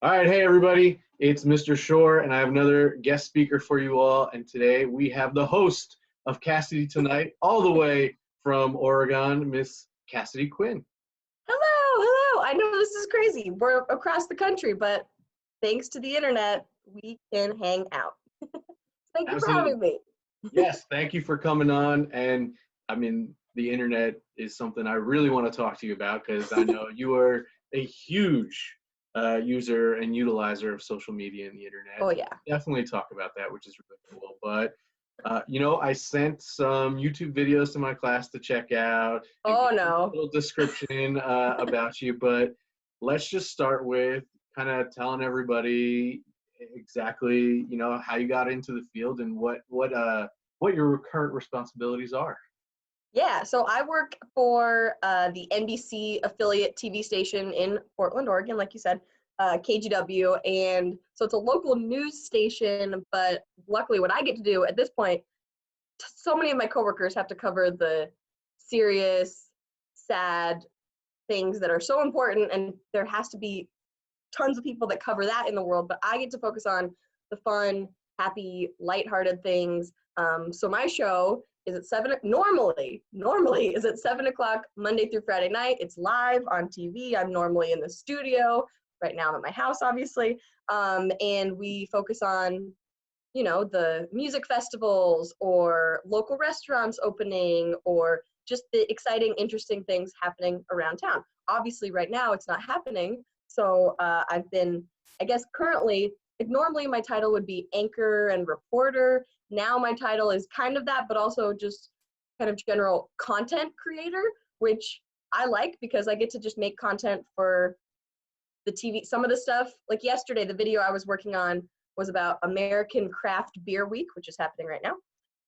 All right, hey everybody, it's Mr. Shore, and I have another guest speaker for you all. And today we have the host of Cassidy Tonight, all the way from Oregon, Miss Cassidy Quinn. Hello, hello. I know this is crazy. We're across the country, but thanks to the internet, we can hang out. Thank you for Absolutely. having me. Yes, thank you for coming on. And I mean, the internet is something I really want to talk to you about because I know you are a huge user and utilizer of social media and the internet. Oh, yeah. Definitely talk about that, which is really cool. But I sent some YouTube videos to my class to check out and Oh, give them a no. little description about you. But let's just start with kind of telling everybody exactly, how you got into the field and what your current responsibilities are. Yeah, so I work for the NBC affiliate TV station in Portland, Oregon, like you said, KGW. And so it's a local news station, but luckily what I get to do at this point, so many of my coworkers have to cover the serious, sad things that are so important, and there has to be tons of people that cover that in the world, but I get to focus on the fun, happy, lighthearted things. So my show is at normally is at 7 o'clock Monday through Friday night. It's live on TV. I'm normally in the studio. Right now I'm at my house, obviously. And we focus on, the music festivals or local restaurants opening or just the exciting, interesting things happening around town. Obviously, right now it's not happening. So I've been, I guess, currently, like normally my title would be anchor and reporter. Now my title is kind of that, but also just kind of general content creator, which I like because I get to just make content for the TV. Some of the stuff, like yesterday, the video I was working on was about American Craft Beer Week, which is happening right now.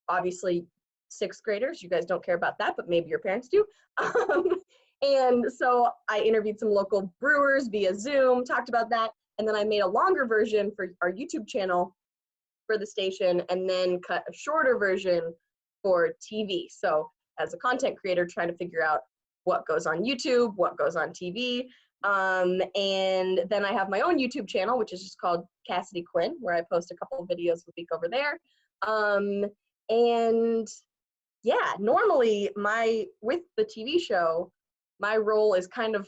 Obviously, sixth graders, you guys don't care about that, but maybe your parents do. And so I interviewed some local brewers via Zoom, talked about that, and then I made a longer version for our YouTube channel for the station, and then cut a shorter version for TV. So as a content creator, trying to figure out what goes on YouTube, what goes on TV. And then I have my own YouTube channel, which is just called Cassidy Quinn, where I post a couple of videos a week over there. And yeah, normally with the TV show, my role is kind of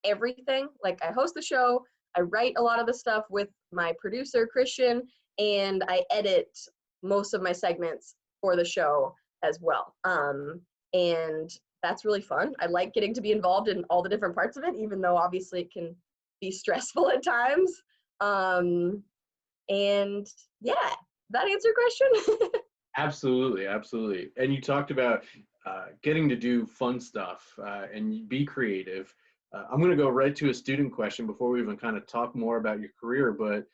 everything. Like I host the show, I write a lot of the stuff with my producer, Christian, and I edit most of my segments for the show as well. And that's really fun. I like getting to be involved in all the different parts of it, even though obviously it can be stressful at times. And yeah, that answer your question? Absolutely, absolutely. And you talked about getting to do fun stuff and be creative. I'm going to go right to a student question before we even kind of talk more about your career. But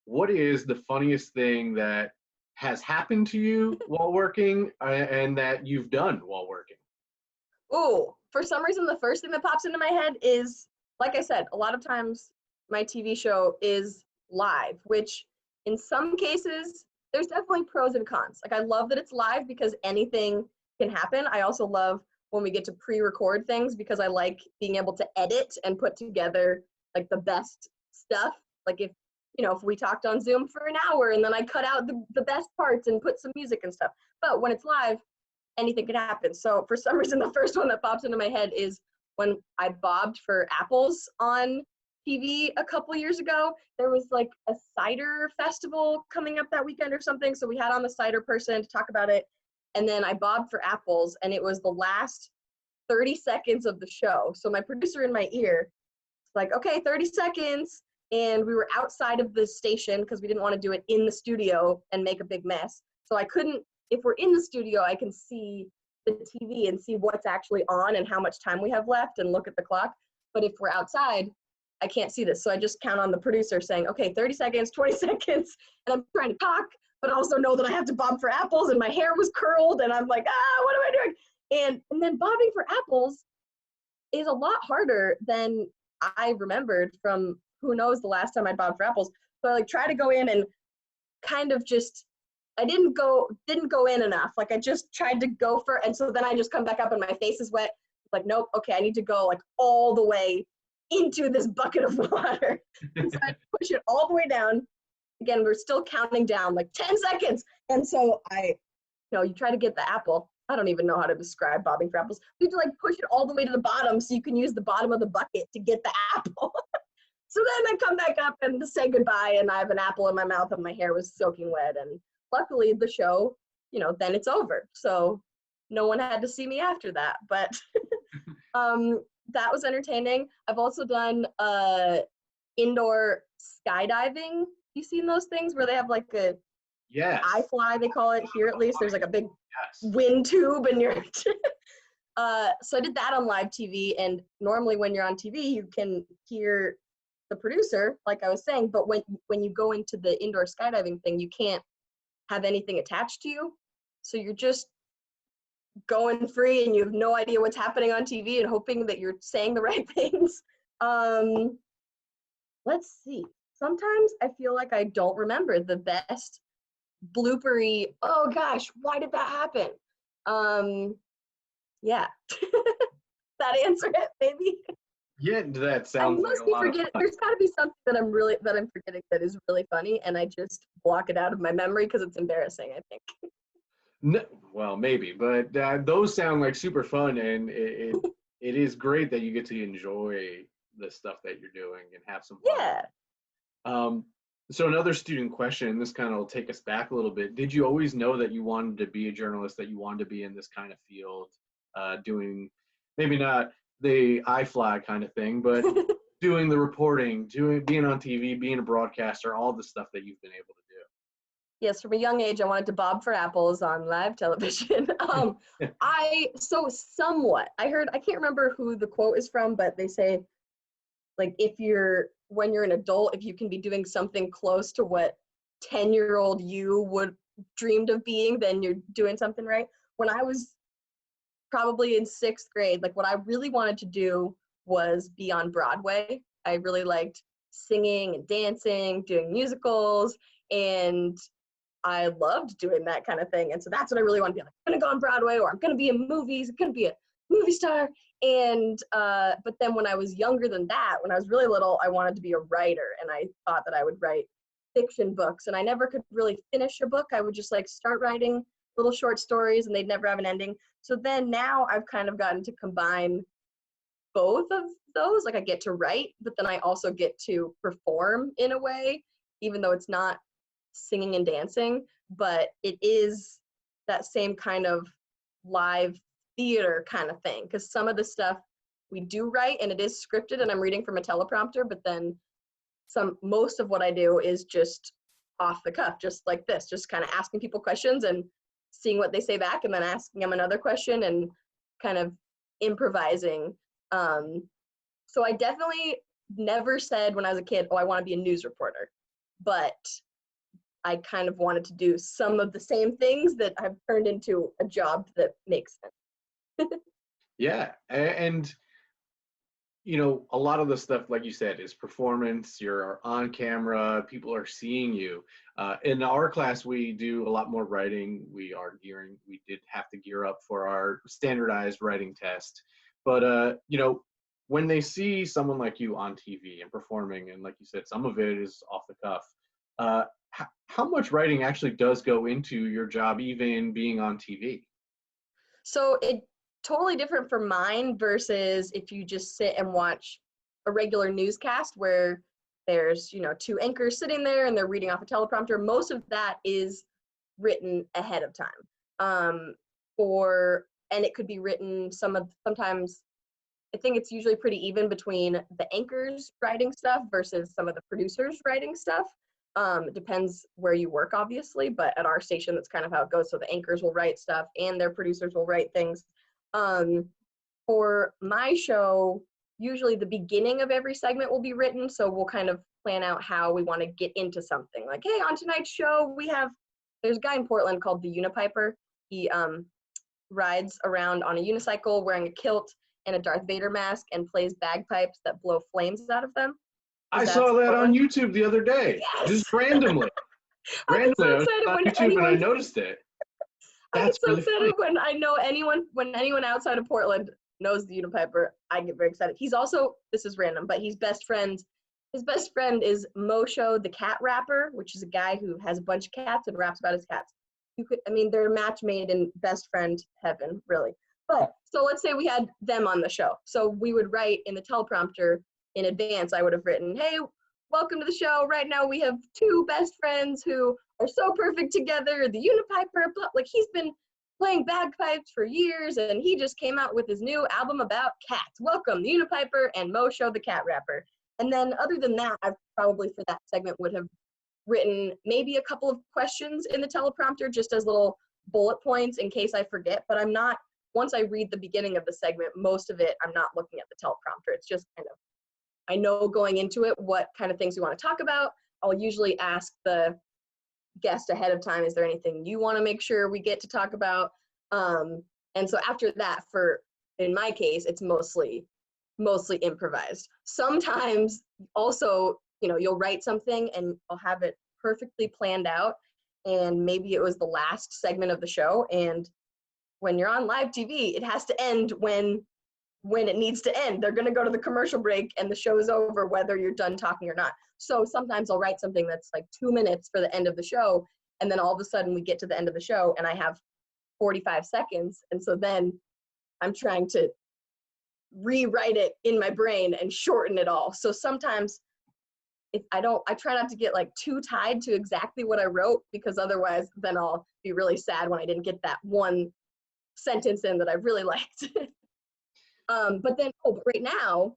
what is the funniest thing that has happened to you while working and that you've done while working? Oh, for some reason, the first thing that pops into my head is, like I said, a lot of times my TV show is live, which in some cases, there's definitely pros and cons. Like, I love that it's live because anything can happen. I also love when we get to pre-record things because I like being able to edit and put together like the best stuff. Like if we talked on Zoom for an hour and then I cut out the best parts and put some music and stuff. But when it's live, anything could happen. So for some reason, the first one that pops into my head is when I bobbed for apples on TV a couple years ago. There was like a cider festival coming up that weekend or something. So we had on the cider person to talk about it. And then I bobbed for apples, and it was the last 30 seconds of the show. So my producer in my ear was like, okay, 30 seconds. And we were outside of the station because we didn't want to do it in the studio and make a big mess. So I couldn't, if we're in the studio, I can see the TV and see what's actually on and how much time we have left and look at the clock. But if we're outside, I can't see this. So I just count on the producer saying, okay, 30 seconds, 20 seconds. And I'm trying to talk, but also know that I have to bob for apples, and my hair was curled. And I'm like, what am I doing? And then bobbing for apples is a lot harder than I remembered from who knows the last time I bobbed for apples. So I like try to go in and kind of just, I didn't go in enough. Like I just tried to go for, and so then I just come back up and my face is wet. Like, nope, okay, I need to go like all the way into this bucket of water. And so I push it all the way down. Again, we're still counting down like 10 seconds. And so you try to get the apple. I don't even know how to describe bobbing for apples. You have to like push it all the way to the bottom so you can use the bottom of the bucket to get the apple. So then I come back up and say goodbye, and I have an apple in my mouth and my hair was soaking wet. And luckily the show, then it's over. So no one had to see me after that. But that was entertaining. I've also done indoor skydiving. You seen those things where they have like a iFly, they call it here at least. There's like a big wind tube and you're so I did that on live TV, and normally when you're on TV you can hear the producer, like I was saying, but when you go into the indoor skydiving thing, you can't have anything attached to you. So you're just going free and you have no idea what's happening on TV and hoping that you're saying the right things. Let's see. Sometimes I feel like I don't remember the best bloopery, oh gosh, why did that happen? Yeah. That answer it, maybe? Yeah, that sounds like a lot of fun. There's got to be something that I'm forgetting that is really funny, and I just block it out of my memory because it's embarrassing, I think. No, well, maybe, but those sound like super fun, and it is great that you get to enjoy the stuff that you're doing and have some fun. Yeah. So another student question, this kind of will take us back a little bit. Did you always know that you wanted to be a journalist, that you wanted to be in this kind of field, doing maybe not the iFly kind of thing, but doing the reporting, being on TV, being a broadcaster, all the stuff that you've been able to do? Yes, from a young age, I wanted to bob for apples on live television. Somewhat, I can't remember who the quote is from, but they say, like, when you're an adult, if you can be doing something close to what 10-year-old you would dreamed of being, then you're doing something right. When I was probably in 6th grade, like what I really wanted to do was be on Broadway. I really liked singing and dancing, doing musicals, and I loved doing that kind of thing. And so that's what I really want to be. Like, I'm going to go on Broadway, or I'm going to be in movies, I'm going to be a movie star. And but then when I was younger than that, when I was really little, I wanted to be a writer, and I thought that I would write fiction books, and I never could really finish a book. I would just like start writing little short stories and they'd never have an ending. So then now I've kind of gotten to combine both of those. Like I get to write, but then I also get to perform in a way, even though it's not singing and dancing, but it is that same kind of live theater kind of thing, because some of the stuff we do write and it is scripted and I'm reading from a teleprompter, but then most of what I do is just off the cuff, just like this, just kind of asking people questions and seeing what they say back, and then asking them another question and kind of improvising. So I definitely never said when I was a kid, oh, I want to be a news reporter, but I kind of wanted to do some of the same things that have turned into a job that makes sense. Yeah, and a lot of the stuff, like you said, is performance. You're on camera, people are seeing you. In our class, we do a lot more writing. We did have to gear up for our standardized writing test. But, when they see someone like you on TV and performing, and like you said, some of it is off the cuff, how much writing actually does go into your job, even being on TV? So it totally different for mine versus if you just sit and watch a regular newscast where there's, 2 anchors sitting there and they're reading off a teleprompter. Most of that is written ahead of time. And it could be written sometimes I think it's usually pretty even between the anchors writing stuff versus some of the producers writing stuff. It depends where you work, obviously, but at our station, that's kind of how it goes. So the anchors will write stuff and their producers will write things. For my show, usually the beginning of every segment will be written. So we'll kind of plan out how we want to get into something. Like, hey, on tonight's show, there's a guy in Portland called the Unipiper. He rides around on a unicycle wearing a kilt and a Darth Vader mask and plays bagpipes that blow flames out of them. I saw that on YouTube the other day, just randomly. I get so I was on YouTube and I noticed it. I get so excited when I know anyone outside of Portland knows the Unipiper, I get very excited. He's also, this is random, but his best friend is Mosho the cat rapper, which is a guy who has a bunch of cats and raps about his cats. They're a match made in best friend heaven, really. But so let's say we had them on the show. So we would write in the teleprompter in advance. I would have written, hey, welcome to the show. Right now we have two best friends who are so perfect together. The Unipiper, like he's been playing bagpipes for years and he just came out with his new album about cats. Welcome, the Unipiper and Mosho the cat rapper. And then other than that, I probably for that segment would have written maybe a couple of questions in the teleprompter just as little bullet points in case I forget, but I'm not, once I read the beginning of the segment, most of it, I'm not looking at the teleprompter. It's just kind of, I know going into it what kind of things we want to talk about. I'll usually ask the guest ahead of time, is there anything you want to make sure we get to talk about? And so after that, in my case, it's mostly improvised. Sometimes also, you'll write something and I'll have it perfectly planned out, and maybe it was the last segment of the show, and when you're on live TV, it has to end when it needs to end. They're going to go to the commercial break and the show is over whether you're done talking or not. So sometimes I'll write something that's like 2 minutes for the end of the show, and then all of a sudden we get to the end of the show and I have 45 seconds, and so then I'm trying to rewrite it in my brain and shorten it all. So sometimes I try not to get like too tied to exactly what I wrote, because otherwise then I'll be really sad when I didn't get that one sentence in that I really liked. But right now,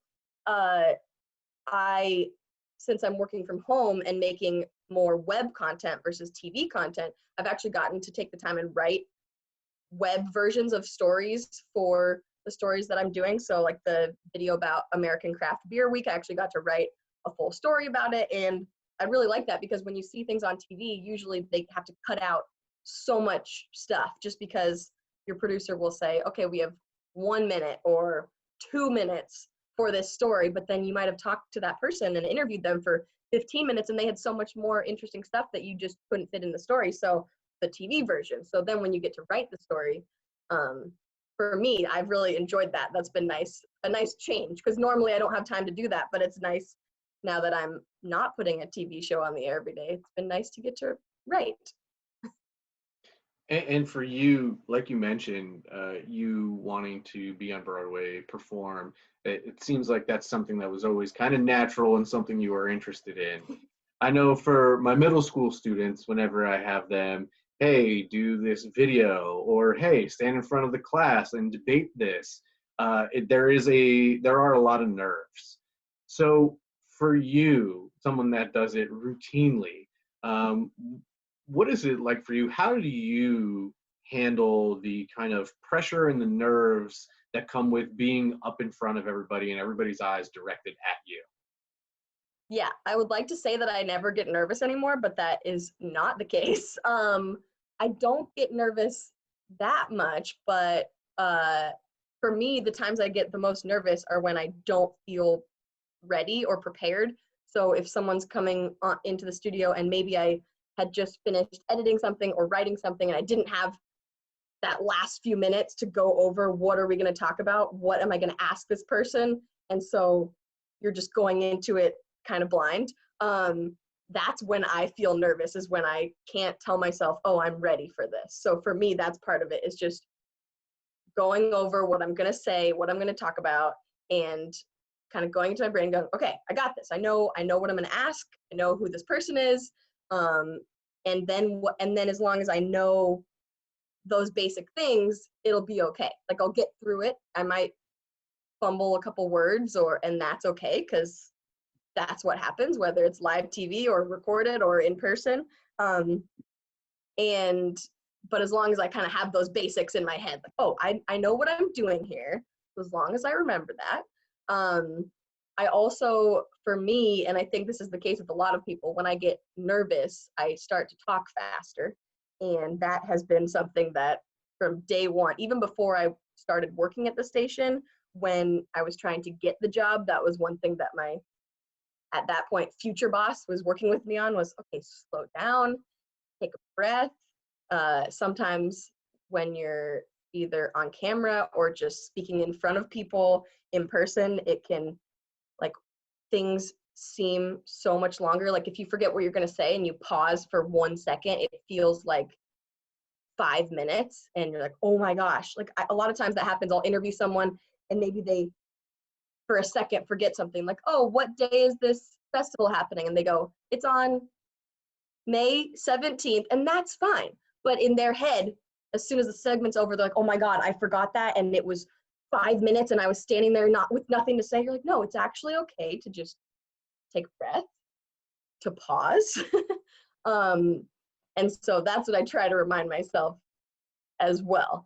since I'm working from home and making more web content versus TV content, I've actually gotten to take the time and write web versions of stories for the stories that I'm doing. So like the video about American Craft Beer Week, I actually got to write a full story about it. And I really like that, because when you see things on TV, usually they have to cut out so much stuff just because your producer will say, okay, we have 1 minute or 2 minutes for this story, but then you might have talked to that person and interviewed them for 15 minutes and they had so much more interesting stuff that you just couldn't fit in the story. So the TV version. So then when you get to write the story, for me, I've really enjoyed that. That's been nice, a nice change, because normally I don't have time to do that, but it's nice now that I'm not putting a TV show on the air every day. It's been nice to get to write. And for you, like you mentioned, you wanting to be on Broadway, perform, it seems like that's something that was always kind of natural and something you were interested in. I know for my middle school students, whenever I have them, hey, do this video, or hey, stand in front of the class and debate this, there are a lot of nerves. So for you, someone that does it routinely, what is it like for you? How do you handle the kind of pressure and the nerves that come with being up in front of everybody and everybody's eyes directed at you? Yeah, I would like to say that I never get nervous anymore, but that is not the case. I don't get nervous that much, but for me, the times I get the most nervous are when I don't feel ready or prepared. So if someone's coming into the studio and maybe I had just finished editing something or writing something and I didn't have that last few minutes to go over what are we going to talk about, what am I going to ask this person, and so you're just going into it kind of blind. That's when I feel nervous, is when I can't tell myself, oh, I'm ready for this. So for me, that's part of it, is just going over what I'm going to say, what I'm going to talk about, and kind of going into my brain going, okay, I got this. I know what I'm going to ask. I know who this person is. And then as long as I know those basic things, it'll be okay. Like I'll get through it. I might fumble a couple words and that's okay, because that's what happens, whether it's live TV or recorded or in person. But as long as I kind of have those basics in my head, like, oh, I know what I'm doing here, as long as I remember that. I also, for me, and I think this is the case with a lot of people, when I get nervous, I start to talk faster. And that has been something that from day one, even before I started working at the station, when I was trying to get the job, that was one thing that my, at that point, future boss was working with me on, was, okay, slow down, take a breath. Sometimes when you're either on camera or just speaking in front of people in person, it can, like, things seem so much longer. Like if you forget what you're going to say and you pause for 1 second, it feels like 5 minutes and you're like, oh my gosh. Like a lot of times that happens. I'll interview someone and maybe they for a second forget something, like, oh, what day is this festival happening? And they go, it's on May 17th, and that's fine. But in their head, as soon as the segment's over, they're like, oh my God, I forgot that. And it was 5 minutes and I was standing there not with nothing to say. You're like, no, it's actually okay to just take a breath, to pause. And so that's what I try to remind myself as well.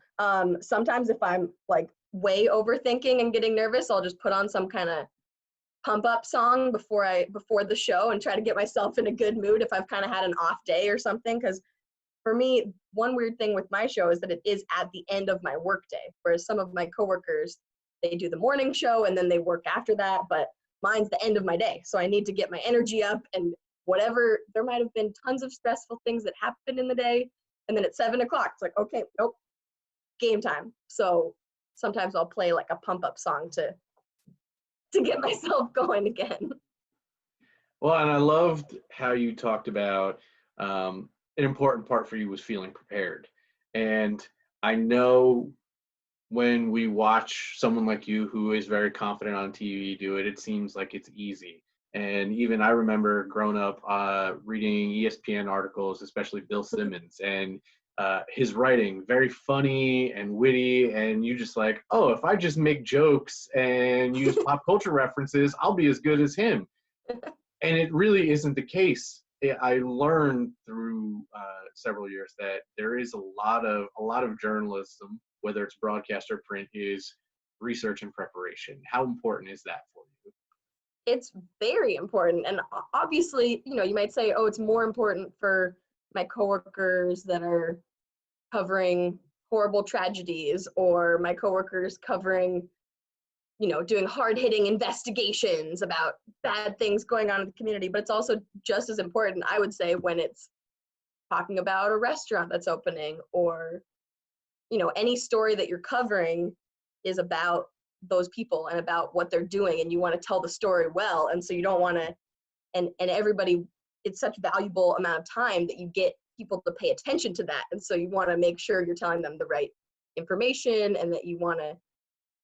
Sometimes if I'm like way overthinking and getting nervous, I'll just put on some kind of pump up song before the show and try to get myself in a good mood if I've kind of had an off day or something. Because for me, one weird thing with my show is that it is at the end of my workday, whereas some of my coworkers, they do the morning show and then they work after that, but mine's the end of my day. So I need to get my energy up, and whatever, there might have been tons of stressful things that happened in the day, and then at 7 o'clock, it's like, okay, nope, game time. So sometimes I'll play like a pump up song to get myself going again. Well, and I loved how you talked about an important part for you was feeling prepared. And I know when we watch someone like you who is very confident on TV do it, it seems like it's easy. And even I remember growing up reading ESPN articles, especially Bill Simmons, and his writing, very funny and witty. And you just like, oh, if I just make jokes and use pop culture references, I'll be as good as him. And it really isn't the case. I learned through several years that there is a lot of journalism, whether it's broadcast or print, is research and preparation. How important is that for you? It's very important. And obviously, you might say, oh, it's more important for my coworkers that are covering horrible tragedies, or my coworkers covering, doing hard-hitting investigations about bad things going on in the community. But it's also just as important, I would say, when it's talking about a restaurant that's opening, or, any story that you're covering is about those people and about what they're doing, and you want to tell the story well. And so you don't want to, and everybody, it's such valuable amount of time that you get people to pay attention to that. And so you want to make sure you're telling them the right information, and that you want to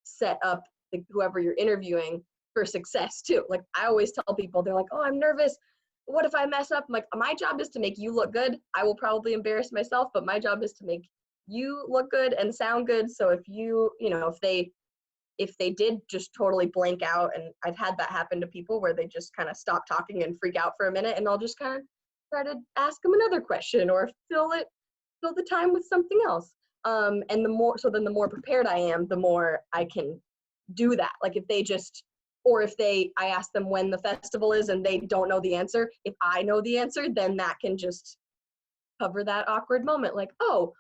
set up whoever you're interviewing for success too. Like I always tell people, they're like, oh, I'm nervous. What if I mess up? I'm like, my job is to make you look good. I will probably embarrass myself, but my job is to make you look good and sound good. So if if they did just totally blank out, and I've had that happen to people where they just kind of stop talking and freak out for a minute, and I'll just kind of try to ask them another question or fill the time with something else. And then the more prepared I am, the more I can do that. Like I ask them when the festival is and they don't know the answer, if I know the answer, then that can just cover that awkward moment. Like, oh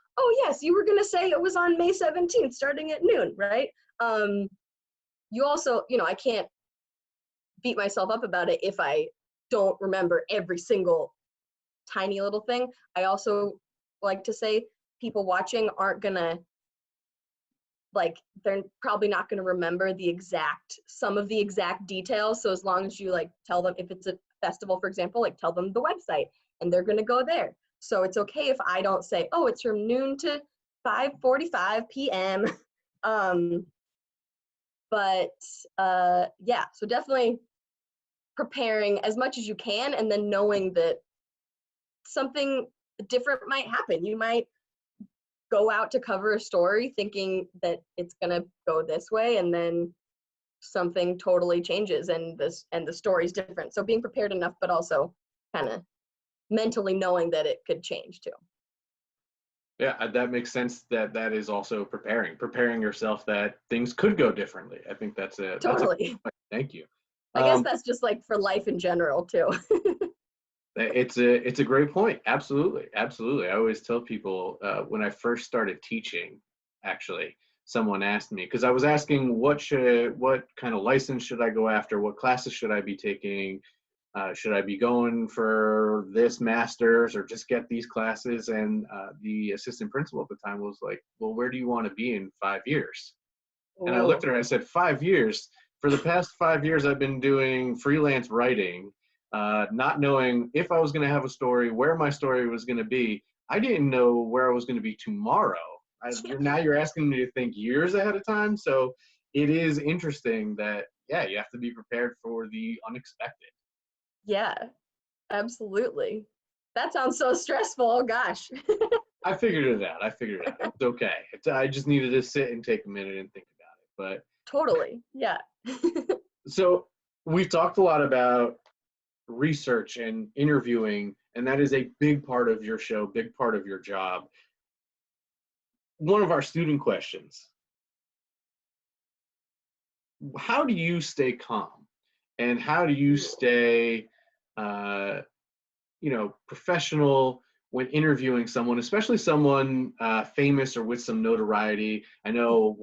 yes, you were going to say it was on May 17th starting at noon, right? You also, I can't beat myself up about it if I don't remember every single tiny little thing. I also like to say people watching aren't going to, they're probably not going to remember some of the exact details. So as long as you tell them, if it's a festival, for example, tell them the website and they're going to go there. So it's okay if I don't say, oh, it's from noon to 5:45 p.m. Yeah, so definitely preparing as much as you can, and then knowing that something different might happen. You might go out to cover a story thinking that it's going to go this way, and then something totally changes and the story's different. So being prepared enough, but also kind of mentally knowing that it could change too. Yeah, that makes sense. That is also preparing yourself that things could go differently. I think that's Totally. Thank you. I guess that's just for life in general too. It's a great point. Absolutely. I always tell people when I first started teaching, actually, someone asked me, because I was asking what kind of license should I go after, what classes should I be taking, Should I be going for this master's or just get these classes? And the assistant principal at the time was like, well, where do you want to be in 5 years? And I looked Oh, at her and I said, 5 years? For the past 5 years, I've been doing freelance writing, not knowing if I was going to have a story, where my story was going to be. I didn't know where I was going to be tomorrow. Now you're asking me to think years ahead of time. So it is interesting that, yeah, you have to be prepared for the unexpected. yeah, absolutely. That sounds so stressful. Oh gosh. I figured it out. I figured it out. It was okay. I just needed to sit and take a minute and think about it. Totally. Yeah. So we've talked a lot about research and interviewing, and that is a big part of your show, big part of your job. One of our student questions: how do you stay calm, and how do you stay, uh, professional when interviewing someone, especially someone famous or with some notoriety? I know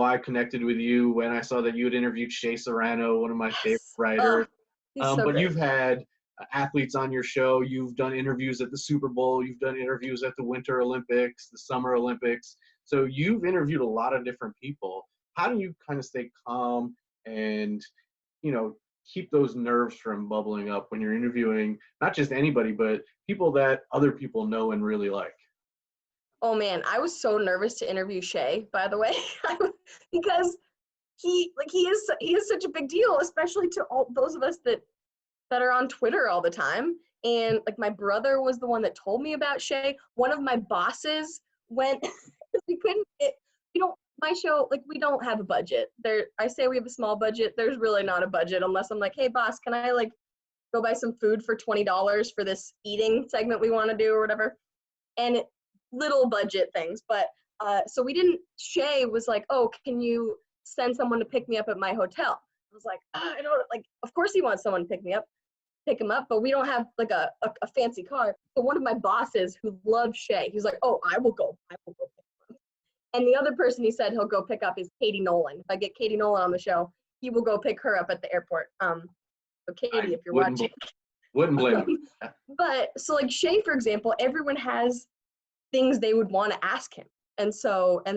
I connected with you when I saw that you had interviewed Shea Serrano, one of my favorite Yes. Oh, writers. he's so But great. you've had athletes on your show. You've done interviews at the Super Bowl. You've done interviews at the Winter Olympics, the Summer Olympics. So you've interviewed a lot of different people. How do you kind of stay calm and, you know, keep those nerves from bubbling up when you're interviewing not just anybody, but people that other people know and really like? Oh man, I was so nervous to interview Shay, by the way, because he is such a big deal, especially to all those of us that are on Twitter all the time. And like my brother was the one that told me about Shay. One of my bosses went we couldn't it, we don't my show, like, we don't have a budget. I say we have a small budget. There's really not a budget unless I'm like, hey boss, can I like go buy some food for $20 for this eating segment we want to do or whatever. And little budget things. But so we didn't, Shay was like, oh, can you send someone to pick me up at my hotel? I was like, I don't, like, of course he wants someone to pick him up, but we don't have like a fancy car. So one of my bosses who loves Shay, he's like, oh, I will go pick him up. And the other person he said he'll go pick up is Katie Nolan. If I get Katie Nolan on the show, he will go pick her up at the airport. So Katie, I if you're watching. wouldn't blame him. But so like Shay, for example, everyone has things they would want to ask him. And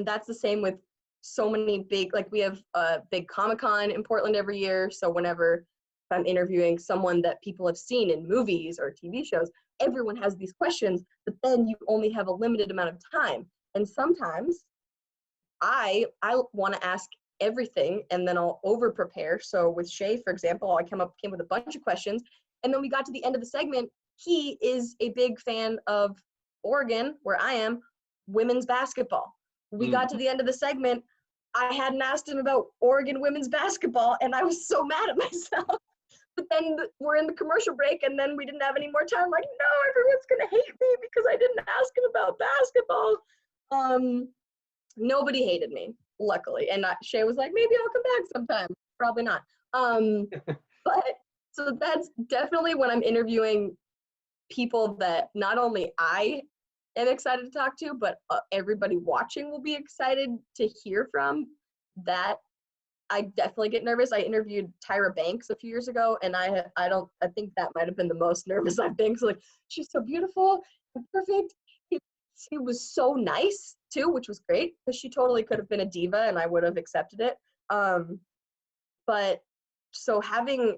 that's the same with so many big, like we have a big Comic-Con in Portland every year. So whenever I'm interviewing someone that people have seen in movies or TV shows, everyone has these questions, but then you only have a limited amount of time. And sometimes I want to ask everything and then I'll over prepare. So with Shay, for example, I came with a bunch of questions. And then we got to the end of the segment. He is a big fan of Oregon, where I am, women's basketball. We got to the end of the segment. I hadn't asked him about Oregon women's basketball, and I was so mad at myself. But then we're in the commercial break, and then we didn't have any more time. Like, no, everyone's gonna hate me because I didn't ask him about basketball. Nobody hated me, luckily, and Shay was like, maybe I'll come back sometime. Probably not. But so that's definitely when I'm interviewing people that not only I am excited to talk to, but everybody watching will be excited to hear from. That I definitely get nervous. I interviewed Tyra Banks a few years ago, and I think that might have been the most nervous I've been. Cause like, she's so beautiful and perfect. She was so nice too, which was great because she totally could have been a diva, and I would have accepted it. But so having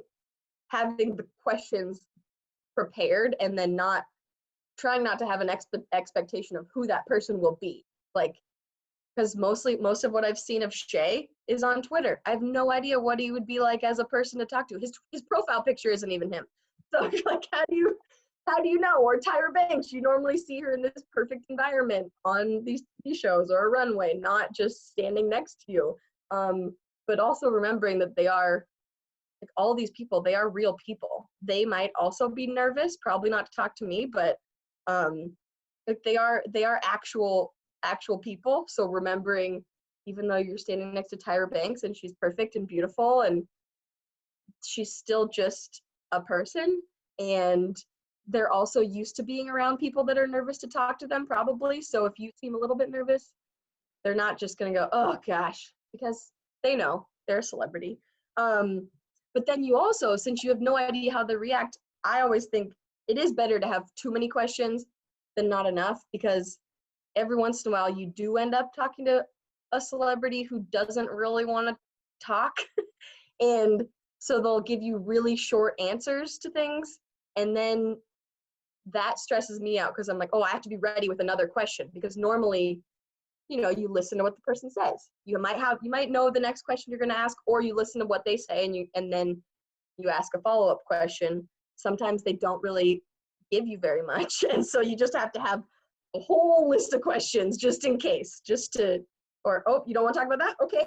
the questions prepared and then trying not to have an expectation of who that person will be, like, because most of what I've seen of Shay is on Twitter. I have no idea what he would be like as a person to talk to. His profile picture isn't even him. So like, how do you know? Or Tyra Banks, you normally see her in this perfect environment on these TV shows or a runway, not just standing next to you. But also remembering that they are, like, all these people, they are real people. They might also be nervous, probably not to talk to me, but like they are actual people. So remembering, even though you're standing next to Tyra Banks and she's perfect and beautiful, and she's still just a person, and they're also used to being around people that are nervous to talk to them, probably. So if you seem a little bit nervous, they're not just gonna go, oh gosh, because they know they're a celebrity. But then you also, since you have no idea how they react, I always think it is better to have too many questions than not enough, because every once in a while you do end up talking to a celebrity who doesn't really want to talk. And so they'll give you really short answers to things. And then that stresses me out because I'm like, oh, I have to be ready with another question, because normally, you listen to what the person says. You might know the next question you're going to ask, or you listen to what they say and then you ask a follow-up question. Sometimes they don't really give you very much. And so you just have to have a whole list of questions just in case, or, oh, you don't want to talk about that? Okay,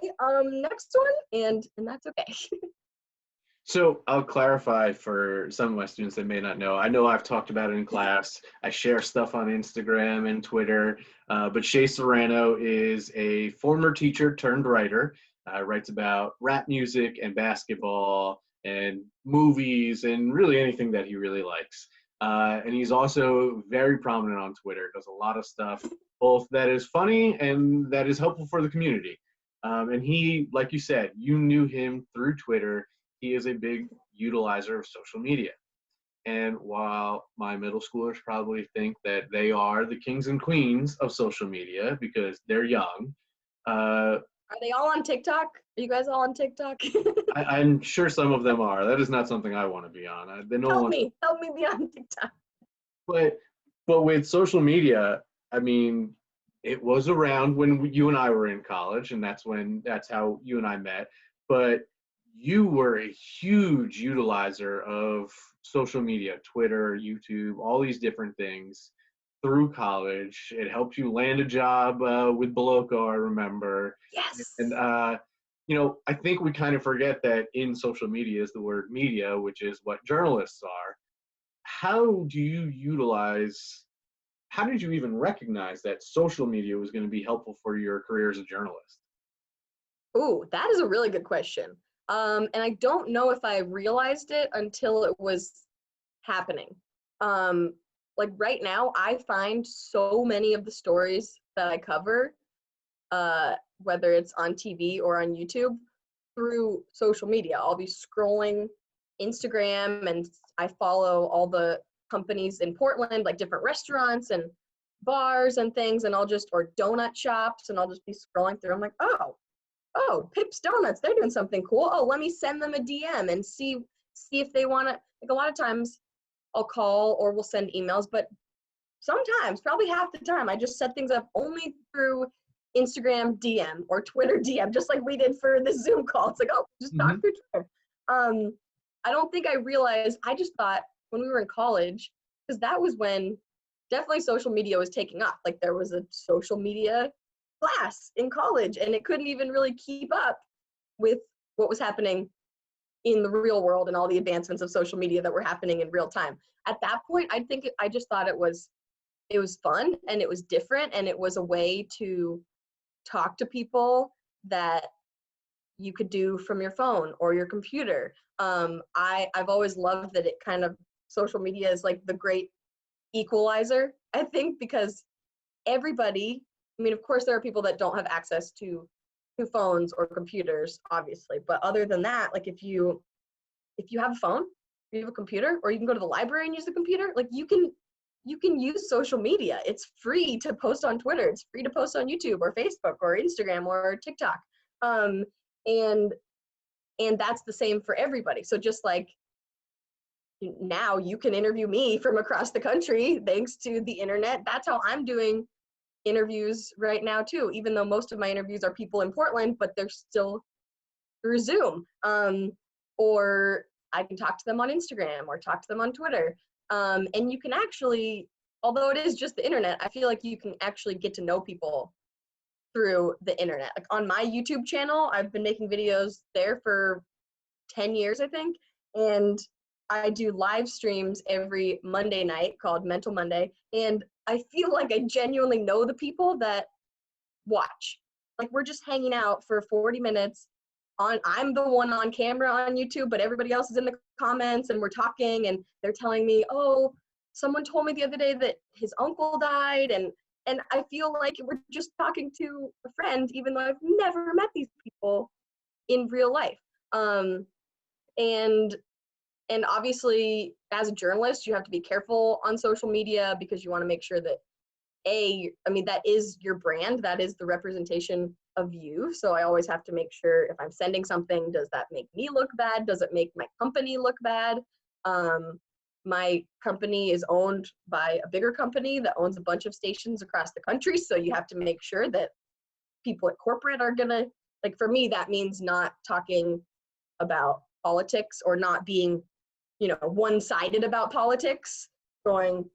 next one. And that's okay. So I'll clarify for some of my students that may not know. I know I've talked about it in class. I share stuff on Instagram and Twitter, but Shay Serrano is a former teacher turned writer. Writes about rap music and basketball and movies and really anything that he really likes. And he's also very prominent on Twitter, does a lot of stuff, both that is funny and that is helpful for the community. And he, like you said, you knew him through Twitter. He is a big utilizer of social media. And while my middle schoolers probably think that they are the kings and queens of social media because they're young, Are they all on TikTok? Are you guys all on TikTok? I'm sure some of them are. That is not something I want to be on. Help me be on TikTok. But with social media, I mean, it was around when you and I were in college, and that's how you and I met. But you were a huge utilizer of social media, Twitter, YouTube, all these different things through college. It helped you land a job with Boloco, I remember. Yes. And I think we kind of forget that in social media is the word media, which is what journalists are. How do you utilize, how did you even recognize that social media was going to be helpful for your career as a journalist? Ooh, that is a really good question. And I don't know if I realized it until it was happening. Like right now, I find so many of the stories that I cover, whether it's on TV or on YouTube, through social media. I'll be scrolling Instagram and I follow all the companies in Portland, like different restaurants and bars and things, and or donut shops, and I'll just be scrolling through. I'm like, oh, Pip's Donuts, they're doing something cool. Oh, let me send them a DM and see if they want to. Like a lot of times I'll call or we'll send emails, but sometimes, probably half the time, I just set things up only through Instagram DM or Twitter DM, just like we did for the Zoom call. It's like, oh, just talk through Twitter. I don't think I realized, I just thought when we were in college, because that was when definitely social media was taking off. Like there was a social media class in college and it couldn't even really keep up with what was happening in the real world and all the advancements of social media that were happening in real time. At that point, I just thought it was fun and it was different and it was a way to talk to people that you could do from your phone or your computer. I've always loved that it kind of, social media is like the great equalizer, I think, because everybody, I mean, of course there are people that don't have access to phones or computers, obviously, but other than that, like if you have a phone, you have a computer, or you can go to the library and use the computer, like you can use social media. It's free to post on Twitter. It's free to post on YouTube or Facebook or Instagram or TikTok. And that's the same for everybody. So just like now you can interview me from across the country thanks to the internet. That's how I'm doing interviews right now too, even though most of my interviews are people in Portland, but they're still through Zoom. Or I can talk to them on Instagram or talk to them on Twitter. And you can actually, although it is just the internet, I feel like you can actually get to know people through the internet. Like on my YouTube channel, I've been making videos there for 10 years, I think. And I do live streams every Monday night called Mental Monday. And I feel like I genuinely know the people that watch. Like we're just hanging out for 40 minutes. I'm the one on camera on YouTube, but everybody else is in the comments and we're talking and they're telling me, oh, someone told me the other day that his uncle died, and I feel like we're just talking to a friend, even though I've never met these people in real life. And obviously, as a journalist, you have to be careful on social media because you want to make sure that that is your brand, that is the representation of you. So I always have to make sure if I'm sending something, does that make me look bad? Does it make my company look bad? My company is owned by a bigger company that owns a bunch of stations across the country. So you have to make sure that people at corporate are gonna, like, for me, that means not talking about politics or not being, one-sided about politics, going,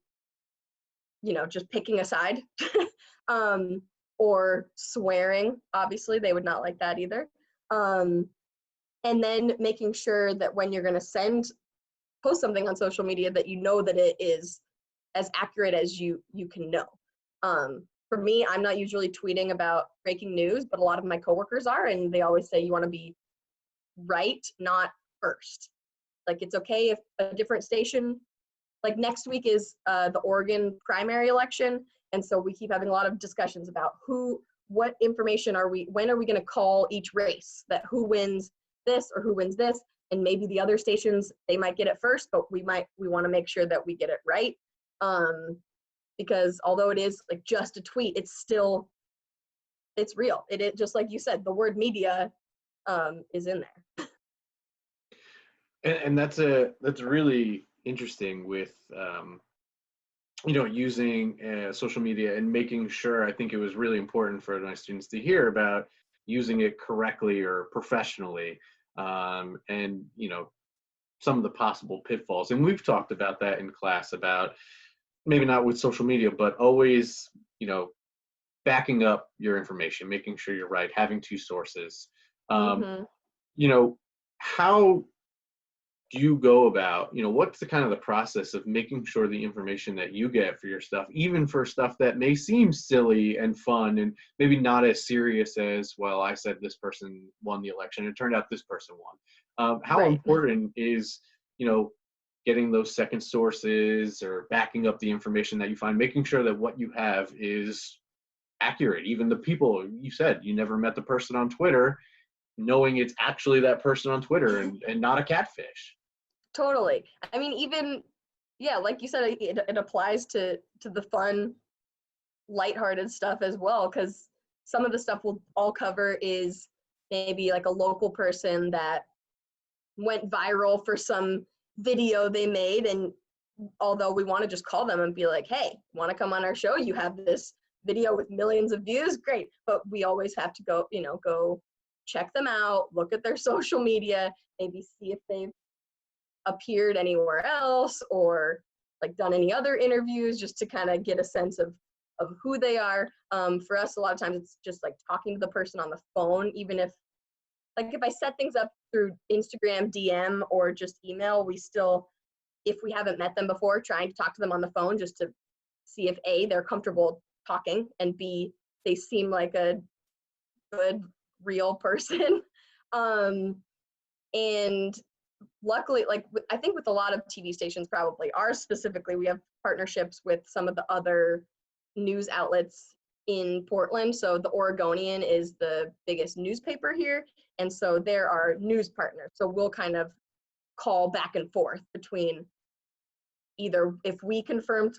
just picking a side, or swearing. Obviously, they would not like that either. And then making sure that when you're going to post something on social media, that you know that it is as accurate as you can know. For me, I'm not usually tweeting about breaking news, but a lot of my coworkers are, and they always say you want to be right, not first. Like, it's okay if a different station, like next week is the Oregon primary election. And so we keep having a lot of discussions about what information when are we going to call each race, that who wins this or who wins this. And maybe the other stations, they might get it first, but we want to make sure that we get it right. Because although it is like just a tweet, it's real. It just like you said, the word media is in there. And that's really interesting with using social media and making sure. I think it was really important for my students to hear about using it correctly or professionally, and some of the possible pitfalls. And we've talked about that in class, about maybe not with social media, but always backing up your information, making sure you're right, having two sources. Mm-hmm. How do you go about, what's the kind of the process of making sure the information that you get for your stuff, even for stuff that may seem silly and fun and maybe not as serious as, well, I said this person won the election, it turned out this person won. How Right. important is, getting those second sources or backing up the information that you find, making sure that what you have is accurate? Even the people, you said you never met the person on Twitter, knowing it's actually that person on Twitter and not a catfish. Totally. I mean, even, yeah, like you said, it applies to the fun, lighthearted stuff as well, because some of the stuff we'll all cover is maybe like a local person that went viral for some video they made, and although we want to just call them and be like, hey, want to come on our show? You have this video with millions of views, great. But we always have to go check them out, look at their social media, maybe see if they've appeared anywhere else or like done any other interviews, just to kind of get a sense of who they are. For us, a lot of times it's just like talking to the person on the phone, even if I set things up through Instagram DM or just email, we still, if we haven't met them before, trying to talk to them on the phone just to see if A, they're comfortable talking, and B, they seem like a good, real person. And luckily, I think with a lot of TV stations, probably ours specifically, we have partnerships with some of the other news outlets in Portland. So the Oregonian is the biggest newspaper here, and so they're our news partners. So we'll kind of call back and forth between either if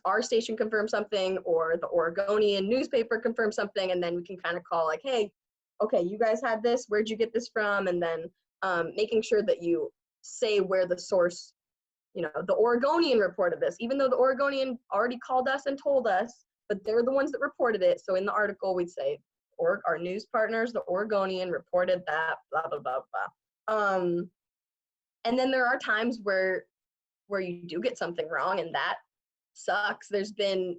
our station confirms something or the Oregonian newspaper confirms something, and then we can kind of call like, hey, okay, you guys had this, where'd you get this from? And then making sure that you say where the source, the Oregonian reported this, even though the Oregonian already called us and told us, but they're the ones that reported it. So in the article, we'd say, our news partners, the Oregonian, reported that, blah, blah, blah, blah. And then there are times where you do get something wrong, and that sucks. There's been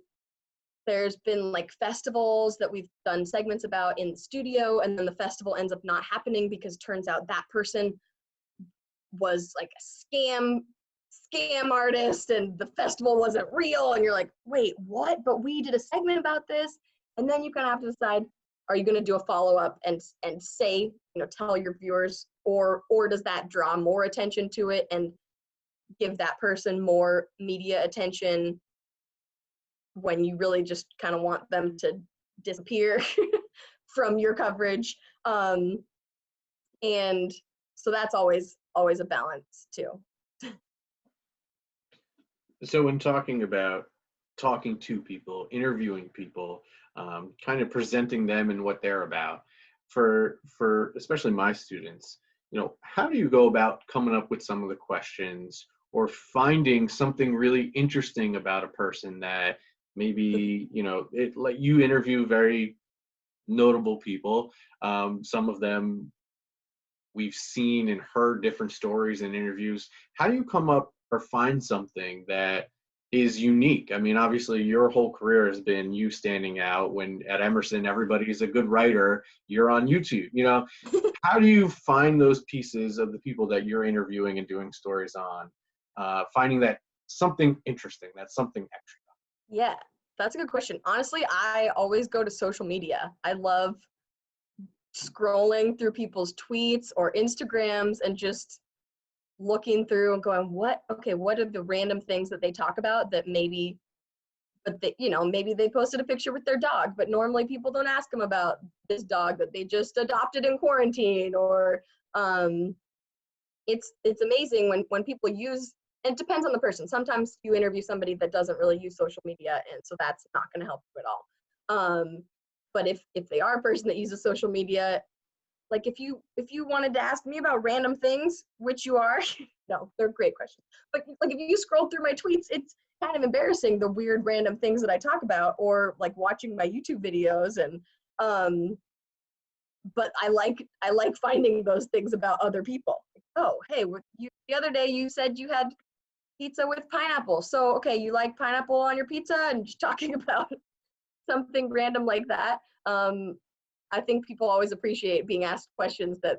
like festivals that we've done segments about in the studio, and then the festival ends up not happening because turns out that person was like a scam artist and the festival wasn't real, and you're like, wait, what? But we did a segment about this. And then you kind of have to decide, are you going to do a follow-up and say, tell your viewers, or does that draw more attention to it and give that person more media attention when you really just kind of want them to disappear from your coverage? And so that's always always a balance too. So when talking about talking to people, interviewing people, kind of presenting them and what they're about, for especially my students, how do you go about coming up with some of the questions or finding something really interesting about a person that maybe, it like you interview very notable people. Some of them we've seen and heard different stories and interviews. How do you come up or find something that is unique? I mean, obviously your whole career has been you standing out. When at Emerson everybody's a good writer, you're on YouTube. How do you find those pieces of the people that you're interviewing and doing stories on, finding that something interesting, that's something extra? Yeah, that's a good question. Honestly, I always go to social media. I love scrolling through people's tweets or Instagrams and just looking through and going, what are the random things that they talk about that maybe, but they, maybe they posted a picture with their dog, but normally people don't ask them about this dog that they just adopted in quarantine. Or it's amazing when people use, and it depends on the person. Sometimes you interview somebody that doesn't really use social media, and so that's not going to help you at all. But if they are a person that uses social media, like if you wanted to ask me about random things, which you are, no, they're great questions. But like if you scroll through my tweets, it's kind of embarrassing, the weird random things that I talk about, or like watching my YouTube videos. And but I like finding those things about other people. Oh, hey, the other day you said you had pizza with pineapple. So okay, you like pineapple on your pizza, and just talking about something random like that. I think people always appreciate being asked questions that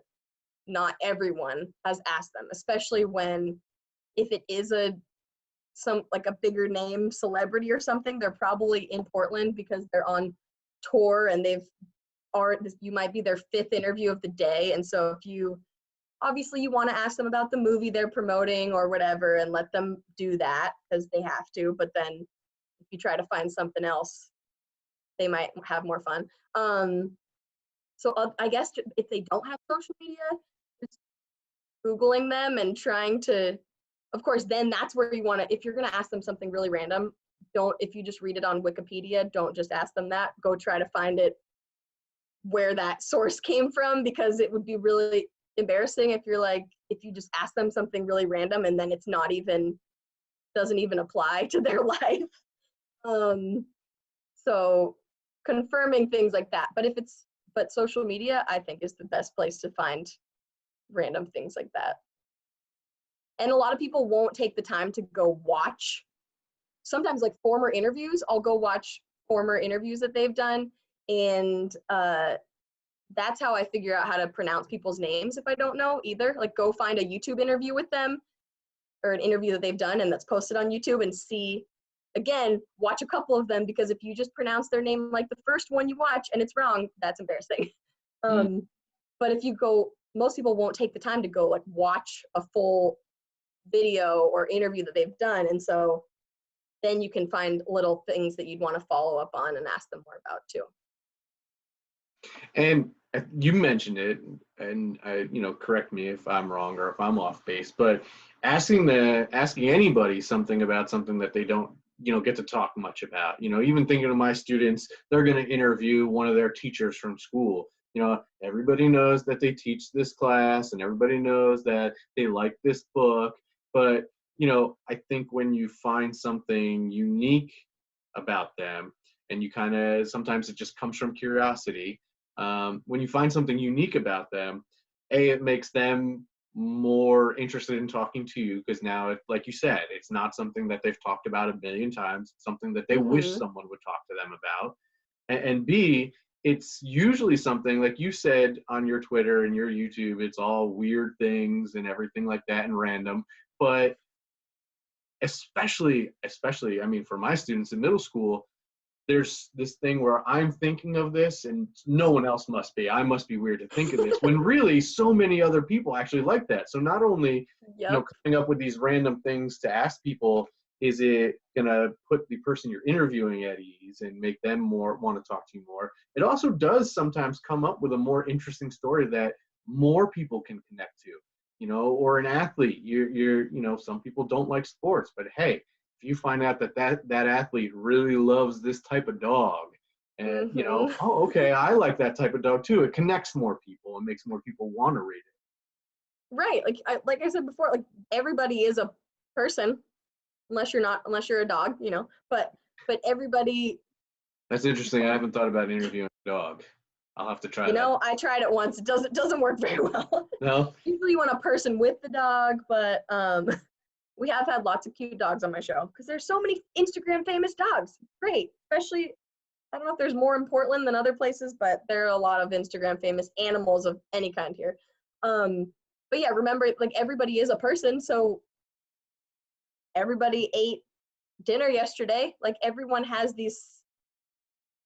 not everyone has asked them, especially if it is like a bigger name celebrity or something. They're probably in Portland because they're on tour, and you might be their 5th interview of the day. And so if you want to ask them about the movie they're promoting or whatever, and let them do that because they have to. But then if you try to find something else, they might have more fun. So I guess if they don't have social media, just Googling them and trying to, of course, then that's where you want to, if you're going to ask them something really random, if you just read it on Wikipedia, don't just ask them that. Go try to find it where that source came from, because it would be really embarrassing if you just ask them something really random and then it's doesn't even apply to their life. So confirming things like that. But social media, I think, is the best place to find random things like that. And a lot of people won't take the time to go watch. Sometimes like former interviews, I'll go watch former interviews that they've done. And that's how I figure out how to pronounce people's names if I don't know either. Like go find a YouTube interview with them, or an interview that they've done and that's posted on YouTube, and watch a couple of them, because if you just pronounce their name like the first one you watch and it's wrong, that's embarrassing. But most people won't take the time to go like watch a full video or interview that they've done. And so then you can find little things that you'd want to follow up on and ask them more about too. And you mentioned it, and correct me if I'm wrong or if I'm off base, but asking anybody something about something that they don't get to talk much about. Even thinking of my students, they're going to interview one of their teachers from school. Everybody knows that they teach this class, and everybody knows that they like this book. But I think when you find something unique about them, and you kind of, sometimes it just comes from curiosity. When you find something unique about them, it makes them more interested in talking to you, because now, like you said, it's not something that they've talked about a million times. It's something that they wish someone would talk to them about. And B, it's usually something, like you said, on your Twitter and your YouTube, it's all weird things and everything like that and random. But especially, I mean, for my students in middle school, there's this thing where I'm thinking of this and no one else must be. I must be weird to think of this, when really so many other people actually like that. So not only, coming up with these random things to ask people, is it going to put the person you're interviewing at ease and make them more want to talk to you more? It also does sometimes come up with a more interesting story that more people can connect to. or an athlete. Some people don't like sports, but hey, if you find out that athlete really loves this type of dog, and Mm-hmm. oh, okay, I like that type of dog too. It connects more people and makes more people want to read it. Right. Like I said before, like everybody is a person, unless you're a dog, but everybody, That's interesting. I haven't thought about interviewing a dog. I'll have to try that. I tried it once. It doesn't work very well. No? Usually you want a person with the dog, but we have had lots of cute dogs on my show because there's so many Instagram famous dogs. Great. Especially, I don't know if there's more in Portland than other places, but there are a lot of Instagram famous animals of any kind here. But yeah, remember, like everybody is a person, so everybody ate dinner yesterday. Like everyone has these,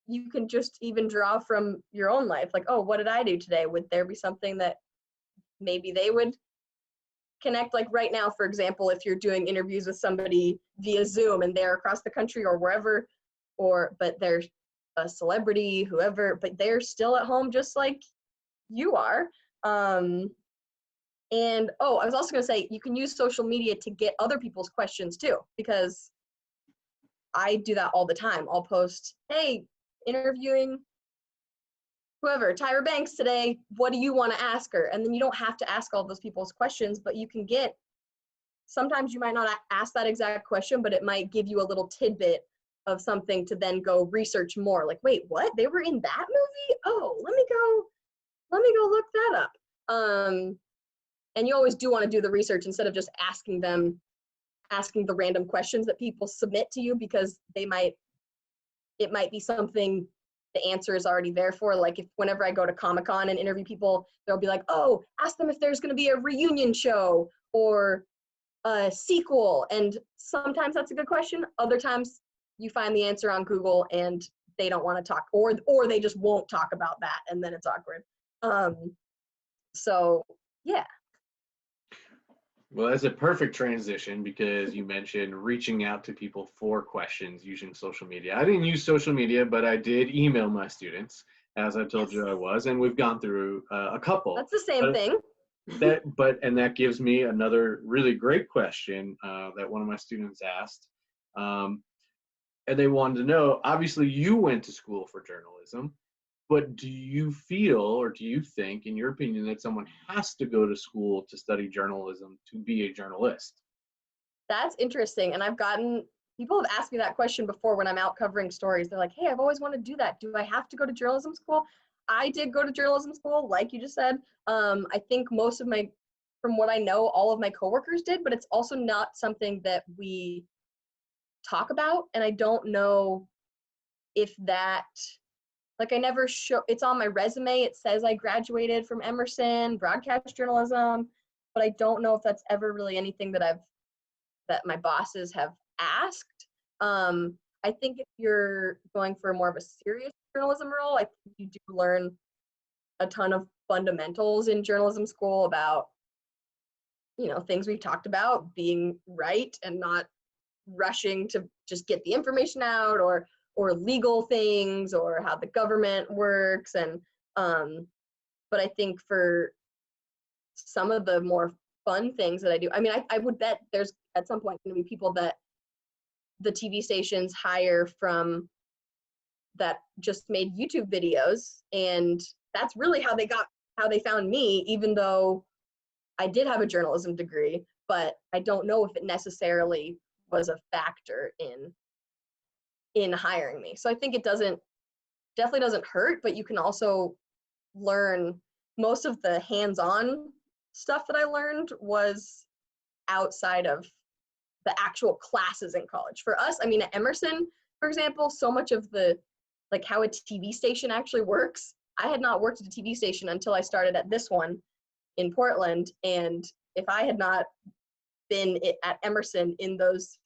you can just even draw from your own life. Like, oh, what did I do today? Would there be something that maybe they would connect? Like right now, for example, if you're doing interviews with somebody via Zoom and they're across the country or wherever, but they're a celebrity, whoever, but they're still at home just like you are. And I was also going to say, you can use social media to get other people's questions too, because I do that all the time. I'll post, hey, interviewing whoever, Tyra Banks today, what do you want to ask her? And then you don't have to ask all those people's questions, but you can get, sometimes you might not ask that exact question, but it might give you a little tidbit of something to then go research more. Like, wait, what? They were in that movie? Oh, let me go look that up. And you always do want to do the research instead of just asking the random questions that people submit to you, because it might be something the answer is already there for. Like whenever I go to Comic-Con and interview people, they'll be like, oh, ask them if there's going to be a reunion show or a sequel. And sometimes that's a good question. Other times you find the answer on Google and they don't want to talk, or they just won't talk about that, and then it's awkward. So yeah. Well, that's a perfect transition because you mentioned reaching out to people for questions using social media. I didn't use social media, but I did email my students, as I told you I was, and we've gone through a couple. That's the same thing. That gives me another really great question that one of my students asked, and they wanted to know. Obviously, you went to school for journalism. But do you feel, or do you think, in your opinion, that someone has to go to school to study journalism to be a journalist? That's interesting. And people have asked me that question before when I'm out covering stories. They're like, hey, I've always wanted to do that. Do I have to go to journalism school? I did go to journalism school, like you just said. I think from what I know, all of my coworkers did, but it's also not something that we talk about. And I don't know if that, like I never show, it's on my resume. It says I graduated from Emerson, broadcast journalism, but I don't know if that's ever really anything that my bosses have asked. I think if you're going for more of a serious journalism role, I think you do learn a ton of fundamentals in journalism school about, things we've talked about, being right and not rushing to just get the information out, or legal things, or how the government works. And but I think for some of the more fun things that I do, I mean, I would bet there's at some point going to be people that the TV stations hire from that just made YouTube videos, and that's really how they found me, even though I did have a journalism degree. But I don't know if it necessarily was a factor in hiring me. So I think it definitely doesn't hurt, but you can also learn. Most of the hands-on stuff that I learned was outside of the actual classes in college. For us, I mean, at Emerson, for example, so much of like how a TV station actually works, I had not worked at a TV station until I started at this one in Portland. And if I had not been at Emerson in those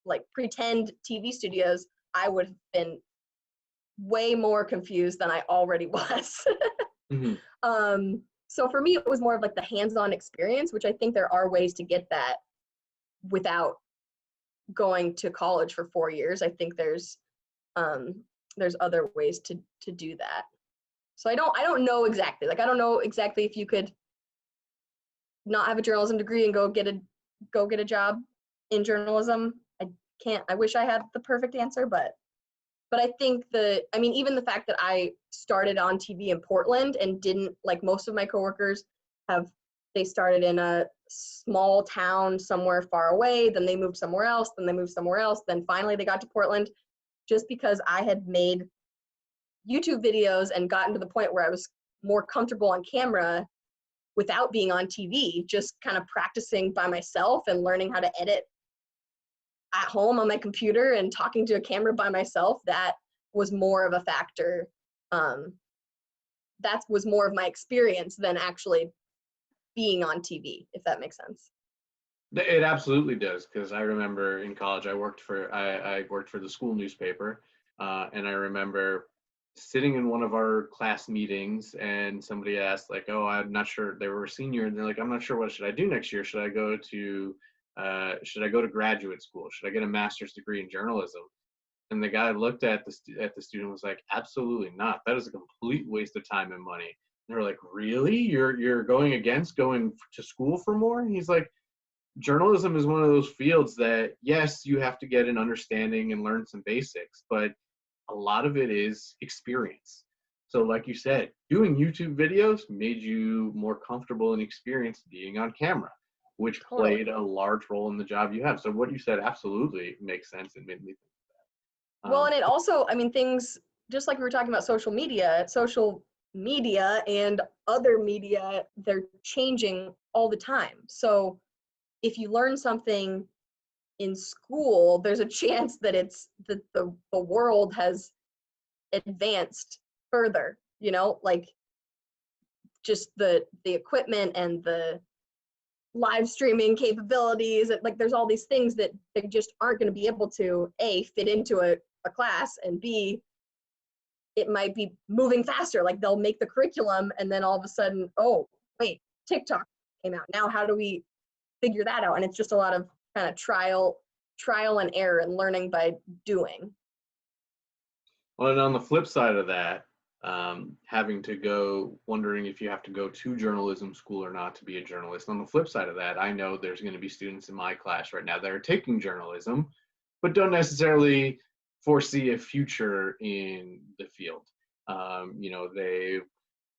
like pretend TV studios, I would have been way more confused than I already was. Mm-hmm. So for me, it was more of like the hands-on experience, which I think there are ways to get that without going to college for 4 years. I think there's other ways to do that. So I don't know exactly. Like I don't know exactly if you could not have a journalism degree and go get a job in journalism. I can't. I wish I had the perfect answer, but I think even the fact that I started on TV in Portland and didn't, like most of my coworkers they started in a small town somewhere far away, then they moved somewhere else, then finally they got to Portland, just because I had made YouTube videos and gotten to the point where I was more comfortable on camera without being on TV, just kind of practicing by myself and learning how to edit at home on my computer and talking to a camera by myself. That was more of a factor. That was more of my experience than actually being on TV, if that makes sense. It absolutely does, because I remember in college I worked for the school newspaper, and I remember sitting in one of our class meetings and somebody asked, like, oh, I'm not sure, they were a senior, and they're like, I'm not sure, what should I do next year? Should I go to graduate school? Should I get a master's degree in journalism? And the guy looked at the student and was like, absolutely not. That is a complete waste of time and money. And they're like, really? You're going against going to school for more? And he's like, journalism is one of those fields that, yes, you have to get an understanding and learn some basics, but a lot of it is experience. So like you said, doing YouTube videos made you more comfortable and experienced being on camera, which played a large role in the job you have. So what you said absolutely makes sense and made me think of that. Well, and it also, things, just like we were talking about social media and other media, they're changing all the time. So if you learn something in school, there's a chance that the world has advanced further, like just the equipment and the live streaming capabilities. Like there's all these things that they just aren't going to be able to A, fit into a class, and B, it might be moving faster. Like they'll make the curriculum and then all of a sudden, oh wait, TikTok came out. Now how do we figure that out? And it's just a lot of kind of trial and error and learning by doing. Well, and on the flip side of that, wondering if you have to go to journalism school or not to be a journalist. On the flip side of that, I know there's going to be students in my class right now that are taking journalism, but don't necessarily foresee a future in the field.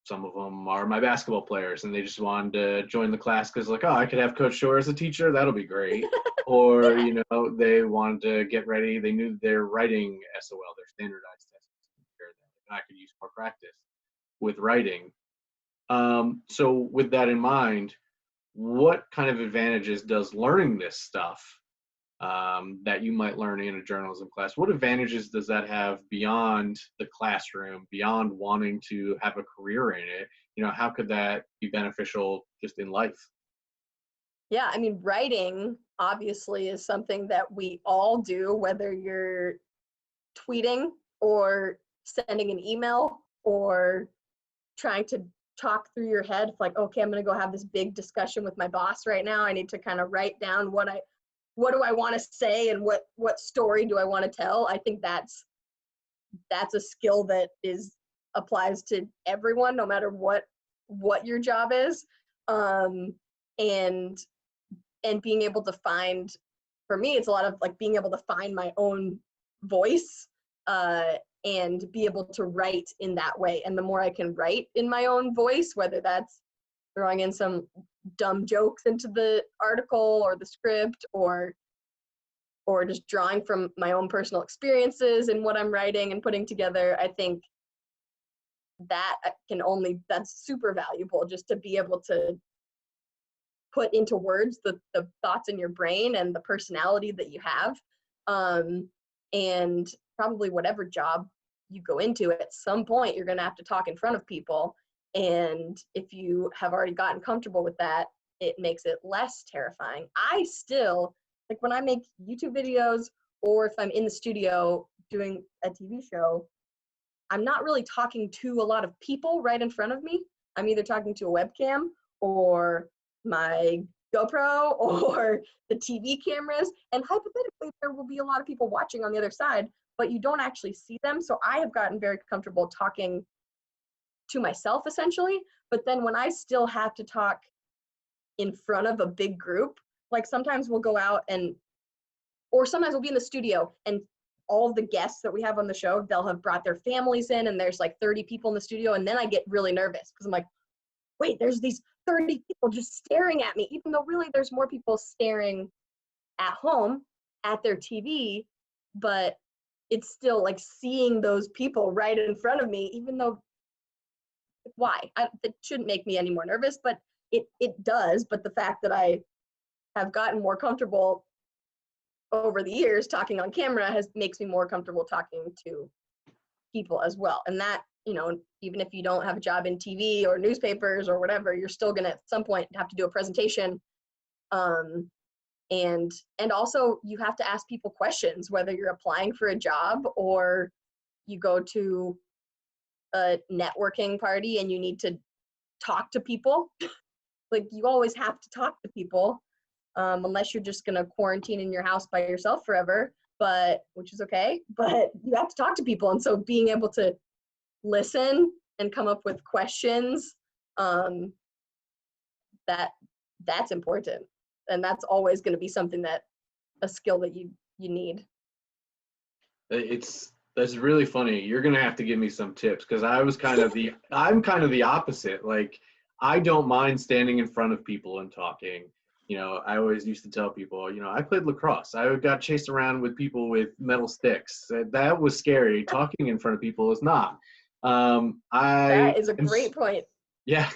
Some of them are my basketball players and they just wanted to join the class because, like, oh, I could have Coach Shore as a teacher, that'll be great. Or, they wanted to get ready, they knew they're writing SOL, their standardized tests, I could use more practice with writing. So with that in mind, what kind of advantages does learning this stuff that you might learn in a journalism class, what advantages does that have beyond the classroom, beyond wanting to have a career in it? How could that be beneficial just in life? Yeah, writing obviously is something that we all do, whether you're tweeting or sending an email or trying to talk through your head, like, okay, I'm going to go have this big discussion with my boss right now. I need to kind of write down what do I want to say and what story do I want to tell. I think that's a skill that applies to everyone, no matter what your job is. And being able to find, for me, it's a lot of like being able to find my own voice and be able to write in that way. And the more I can write in my own voice, whether that's throwing in some dumb jokes into the article or the script, or just drawing from my own personal experiences and what I'm writing and putting together, I think that's super valuable, just to be able to put into words the thoughts in your brain and the personality that you have. And probably whatever job you go into, at some point you're going to have to talk in front of people. And if you have already gotten comfortable with that, it makes it less terrifying. I still, like when I make YouTube videos or if I'm in the studio doing a TV show, I'm not really talking to a lot of people right in front of me. I'm either talking to a webcam or my GoPro or the TV cameras. And hypothetically, there will be a lot of people watching on the other side, but you don't actually see them. So I have gotten very comfortable talking to myself essentially. But then when I still have to talk in front of a big group. Like sometimes we'll go out or sometimes we'll be in the studio and all of the guests that we have on the show, they'll have brought their families in and there's like 30 people in the studio. And then I get really nervous because I'm like, wait, there's these 30 people just staring at me, even though really there's more people staring at home at their TV, but it's still like seeing those people right in front of me, even though that shouldn't make me any more nervous, but it does. But the fact that I have gotten more comfortable over the years talking on camera makes me more comfortable talking to people as well. And that, even if you don't have a job in TV or newspapers or whatever, you're still gonna at some point have to do a presentation. And also you have to ask people questions, whether you're applying for a job or you go to a networking party and you need to talk to people. Like you always have to talk to people, unless you're just gonna quarantine in your house by yourself forever, which is okay, but you have to talk to people. And so being able to listen and come up with questions, that's important. And that's always gonna be something a skill that you need. That's really funny. You're gonna have to give me some tips because I'm kind of the opposite. Like I don't mind standing in front of people and talking. I always used to tell people, I played lacrosse. I got chased around with people with metal sticks. That was scary. Talking in front of people is not. That is a great point. Yeah.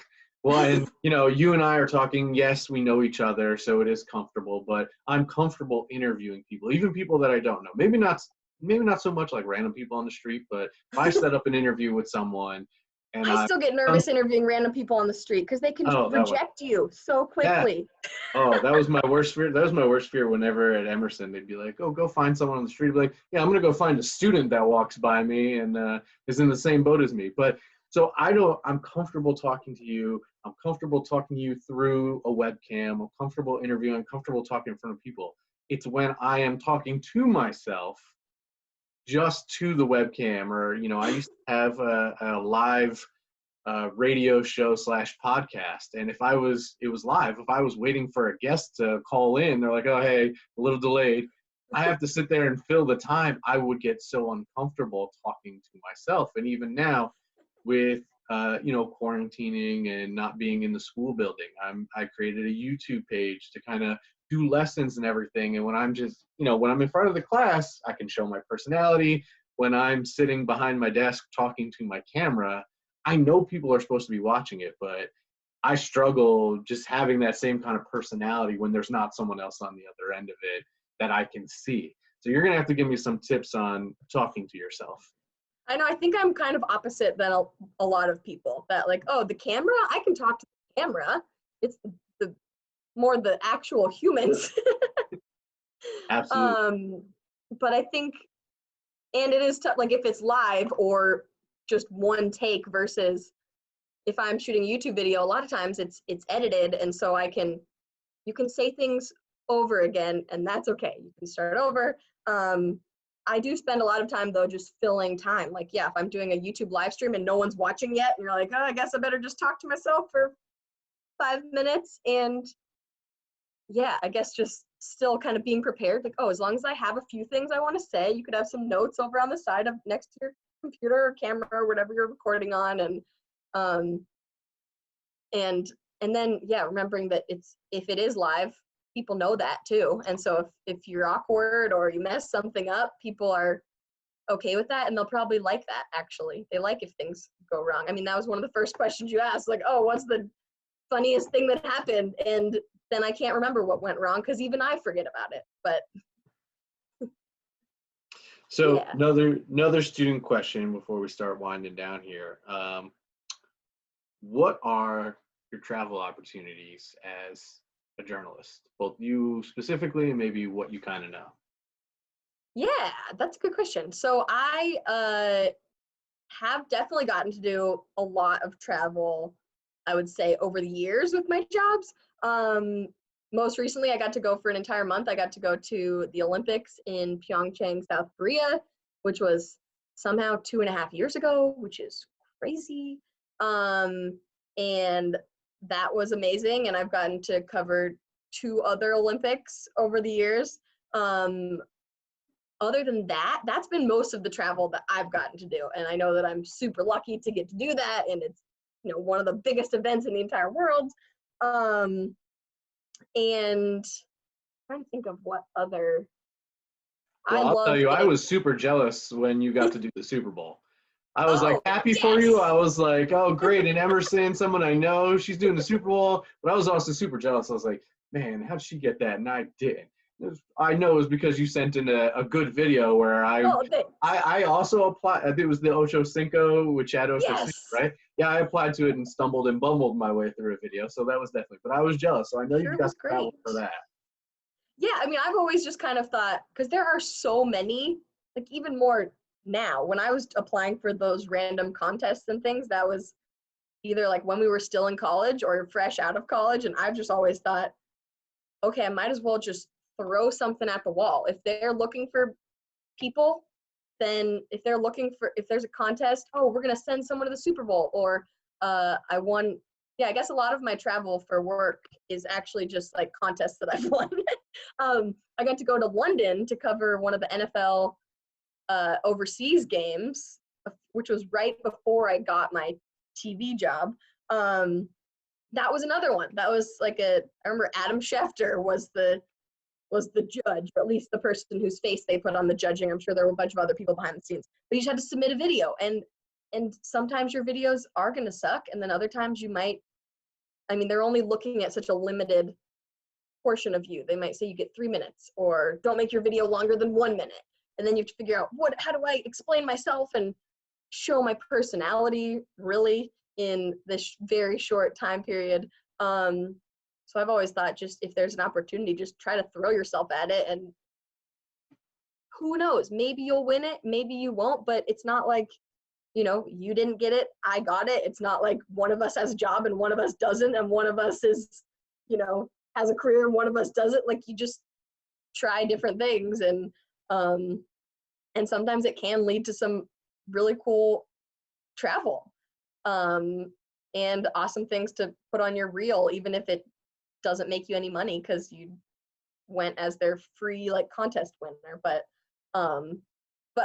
Well, and you and I are talking. Yes, we know each other, so it is comfortable. But I'm comfortable interviewing people, even people that I don't know. Maybe not so much like random people on the street. But if I set up an interview with someone, and I still get nervous interviewing random people on the street because they can reject you so quickly. Yeah. Oh, that was my worst fear. That was my worst fear whenever at Emerson, they'd be like, oh, go find someone on the street. I'd be like, yeah, I'm going to go find a student that walks by me and is in the same boat as me. But so I'm comfortable talking to you. I'm comfortable talking to you through a webcam. I'm comfortable interviewing. I'm comfortable talking in front of people. It's when I am talking to myself just to the webcam or, I used to have a live radio show / podcast. And it was live. If I was waiting for a guest to call in, they're like, oh, hey, a little delayed. I have to sit there and fill the time. I would get so uncomfortable talking to myself. And even now with, quarantining and not being in the school building, I created a YouTube page to kind of do lessons and everything. And when I'm just, when I'm in front of the class, I can show my personality. When I'm sitting behind my desk talking to my camera, I know people are supposed to be watching it, but I struggle just having that same kind of personality when there's not someone else on the other end of it that I can see. So you're going to have to give me some tips on talking to yourself. I know, I think I'm kind of opposite than a lot of people that like, oh, the camera, I can talk to the camera. It's the actual humans. Absolutely. But I think, and it is tough, like if it's live or just one take versus if I'm shooting a YouTube video, a lot of times it's edited. And so you can say things over again and that's okay. You can start over. I do spend a lot of time though, just filling time. Like, yeah, if I'm doing a YouTube live stream and no one's watching yet and you're like, oh, I guess I better just talk to myself for 5 minutes. And yeah, I guess just still kind of being prepared. Like, oh, as long as I have a few things I want to say, you could have some notes over on the side of next to your computer or camera or whatever you're recording on. And then, yeah, remembering that if it is live, people know that too. And so if you're awkward or you mess something up, people are okay with that. And they'll probably like that, actually. They like if things go wrong. I mean, that was one of the first questions you asked, like, oh, what's the funniest thing that happened? And then I can't remember what went wrong because even I forget about it. But so yeah. another student question before we start winding down here. What are your travel opportunities as a journalist, both you specifically and maybe what you kind of know? Yeah, that's a good question. So I have definitely gotten to do a lot of travel, I would say, over the years with my jobs. Most recently, I got to go for an entire month. I got to go to the Olympics in Pyeongchang, South Korea, which was somehow 2.5 years ago, which is crazy. And that was amazing. And I've gotten to cover 2 other Olympics over the years. Other than that, that's been most of the travel that I've gotten to do. And I know that I'm super lucky to get to do that. And it's, one of the biggest events in the entire world. And I'm trying to think of what other. Well, I I'll tell love you, I getting. was super jealous when you got to do the Super Bowl. I was like Oh, happy for yes. you. I was like, oh, great. And Emerson, someone I know, she's doing the Super Bowl. But I was also super jealous. I was like, man, how'd she get that? And I didn't. I know it was because you sent in a good video where Oh, thanks. I also applied. I think it was the Ocho Cinco with Chad Ocho Cinco, Yes. right? Yeah, I applied to it and stumbled and bumbled my way through a video. So that was definitely, but I was jealous. So I know you Sure got was to travel great. for that. Yeah, I mean, I've always just kind of thought, because there are so many, like even more now. When I was applying for those random contests and things, that was either like when we were still in college or fresh out of college. And I've just always thought, okay, I might as well just throw something at the wall. If they're looking for people, then if there's a contest, oh, we're going to send someone to the Super Bowl. Or I won. Yeah, I guess a lot of my travel for work is actually just like contests that I've won. I got to go to London to cover one of the NFL overseas games, which was right before I got my TV job. That was another one. That was like I remember Adam Schefter was the judge, or at least the person whose face they put on the judging. I'm sure there were a bunch of other people behind the scenes, but you just had to submit a video, and sometimes your videos are going to suck, and then other times you might. I mean, they're only looking at such a limited portion of you. They might say you get 3 minutes, or don't make your video longer than 1 minute, and then you have to figure out how do I explain myself and show my personality really in this very short time period. So I've always thought, just if there's an opportunity, just try to throw yourself at it, and who knows, maybe you'll win it, maybe you won't, but it's not like, you didn't get it, I got it. It's not like one of us has a job and one of us doesn't, and one of us is, has a career and one of us doesn't. Like, you just try different things, and sometimes it can lead to some really cool travel, and awesome things to put on your reel, even if it doesn't make you any money because you went as their free like contest winner. But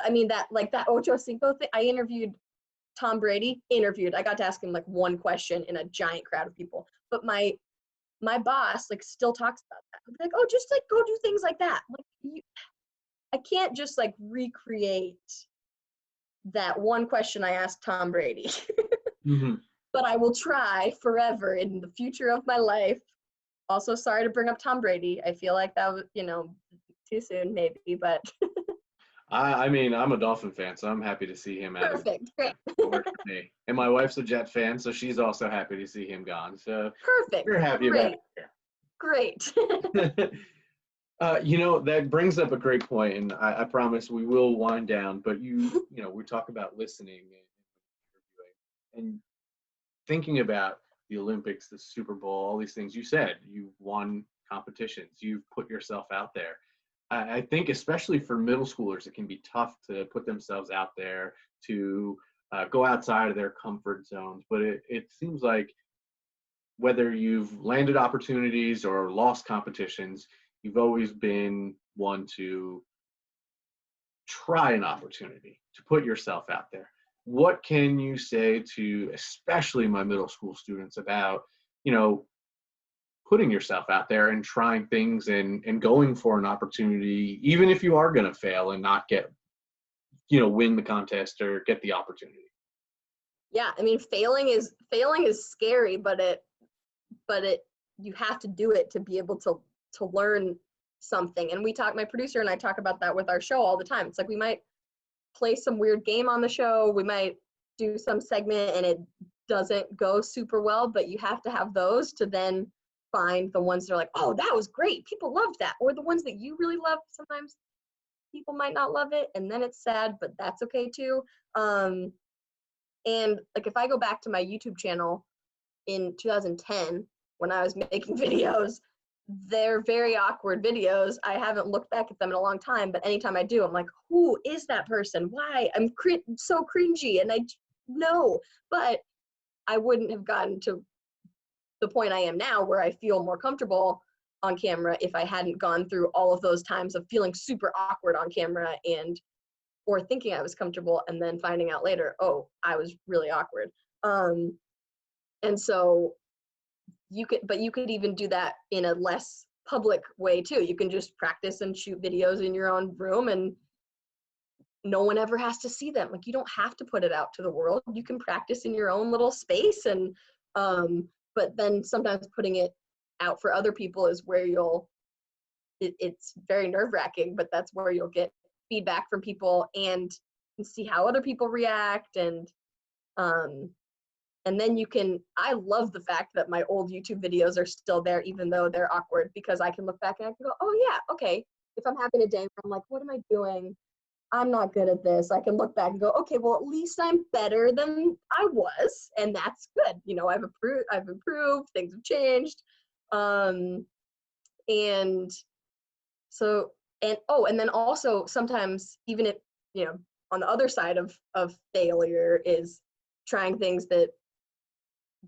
I mean, that Ocho Cinco thing, I interviewed Tom Brady. I got to ask him like one question in a giant crowd of people, but my boss like still talks about that. I'm like, oh, just like go do things like that. Like, I can't just like recreate that one question I asked Tom Brady. Mm-hmm. But I will try forever in the future of my life. Also, sorry to bring up Tom Brady. I feel like that was, too soon maybe, but I mean, I'm a Dolphin fan, so I'm happy to see him out of perfect. Great. it worked for me. And my wife's a Jet fan, so she's also happy to see him gone. So Perfect. we're happy Great. about Great. it. That brings up a great point, and I promise we will wind down. But we talk about listening and thinking about the Olympics, the Super Bowl, all these things. You said you've won competitions, you've put yourself out there. I think especially for middle schoolers, it can be tough to put themselves out there, to go outside of their comfort zones. But it seems like whether you've landed opportunities or lost competitions, you've always been one to try an opportunity, to put yourself out there. What can you say to especially my middle school students about, putting yourself out there and trying things and going for an opportunity, even if you are going to fail and not get, win the contest or get the opportunity? Yeah, I mean, failing is scary, but you have to do it to be able to learn something. And my producer and I talk about that with our show all the time. It's like, we might play some weird game on the show, we might do some segment and it doesn't go super well, but you have to have those to then find the ones that are like, oh, that was great, people loved that. Or the ones that you really love, sometimes people might not love it, and then it's sad, but that's okay too. And like, if I go back to my YouTube channel in 2010 when I was making videos, they're very awkward videos. I haven't looked back at them in a long time, but anytime I do, I'm like, who is that person? Why? I'm so cringy, and I know, but I wouldn't have gotten to the point I am now where I feel more comfortable on camera if I hadn't gone through all of those times of feeling super awkward on camera or thinking I was comfortable and then finding out later, oh, I was really awkward. And so but you could even do that in a less public way too. You can just practice and shoot videos in your own room and no one ever has to see them. Like, you don't have to put it out to the world. You can practice in your own little space. And but then sometimes putting it out for other people is where it's very nerve-wracking, but that's where you'll get feedback from people and see how other people react. And then I love the fact that my old YouTube videos are still there, even though they're awkward, because I can look back and I can go, oh yeah, okay. If I'm having a day where I'm like, what am I doing? I'm not good at this. I can look back and go, okay, well, at least I'm better than I was. And that's good. You know, I've improved, things have changed. And so, and then also sometimes even if, you know, on the other side of failure is trying things that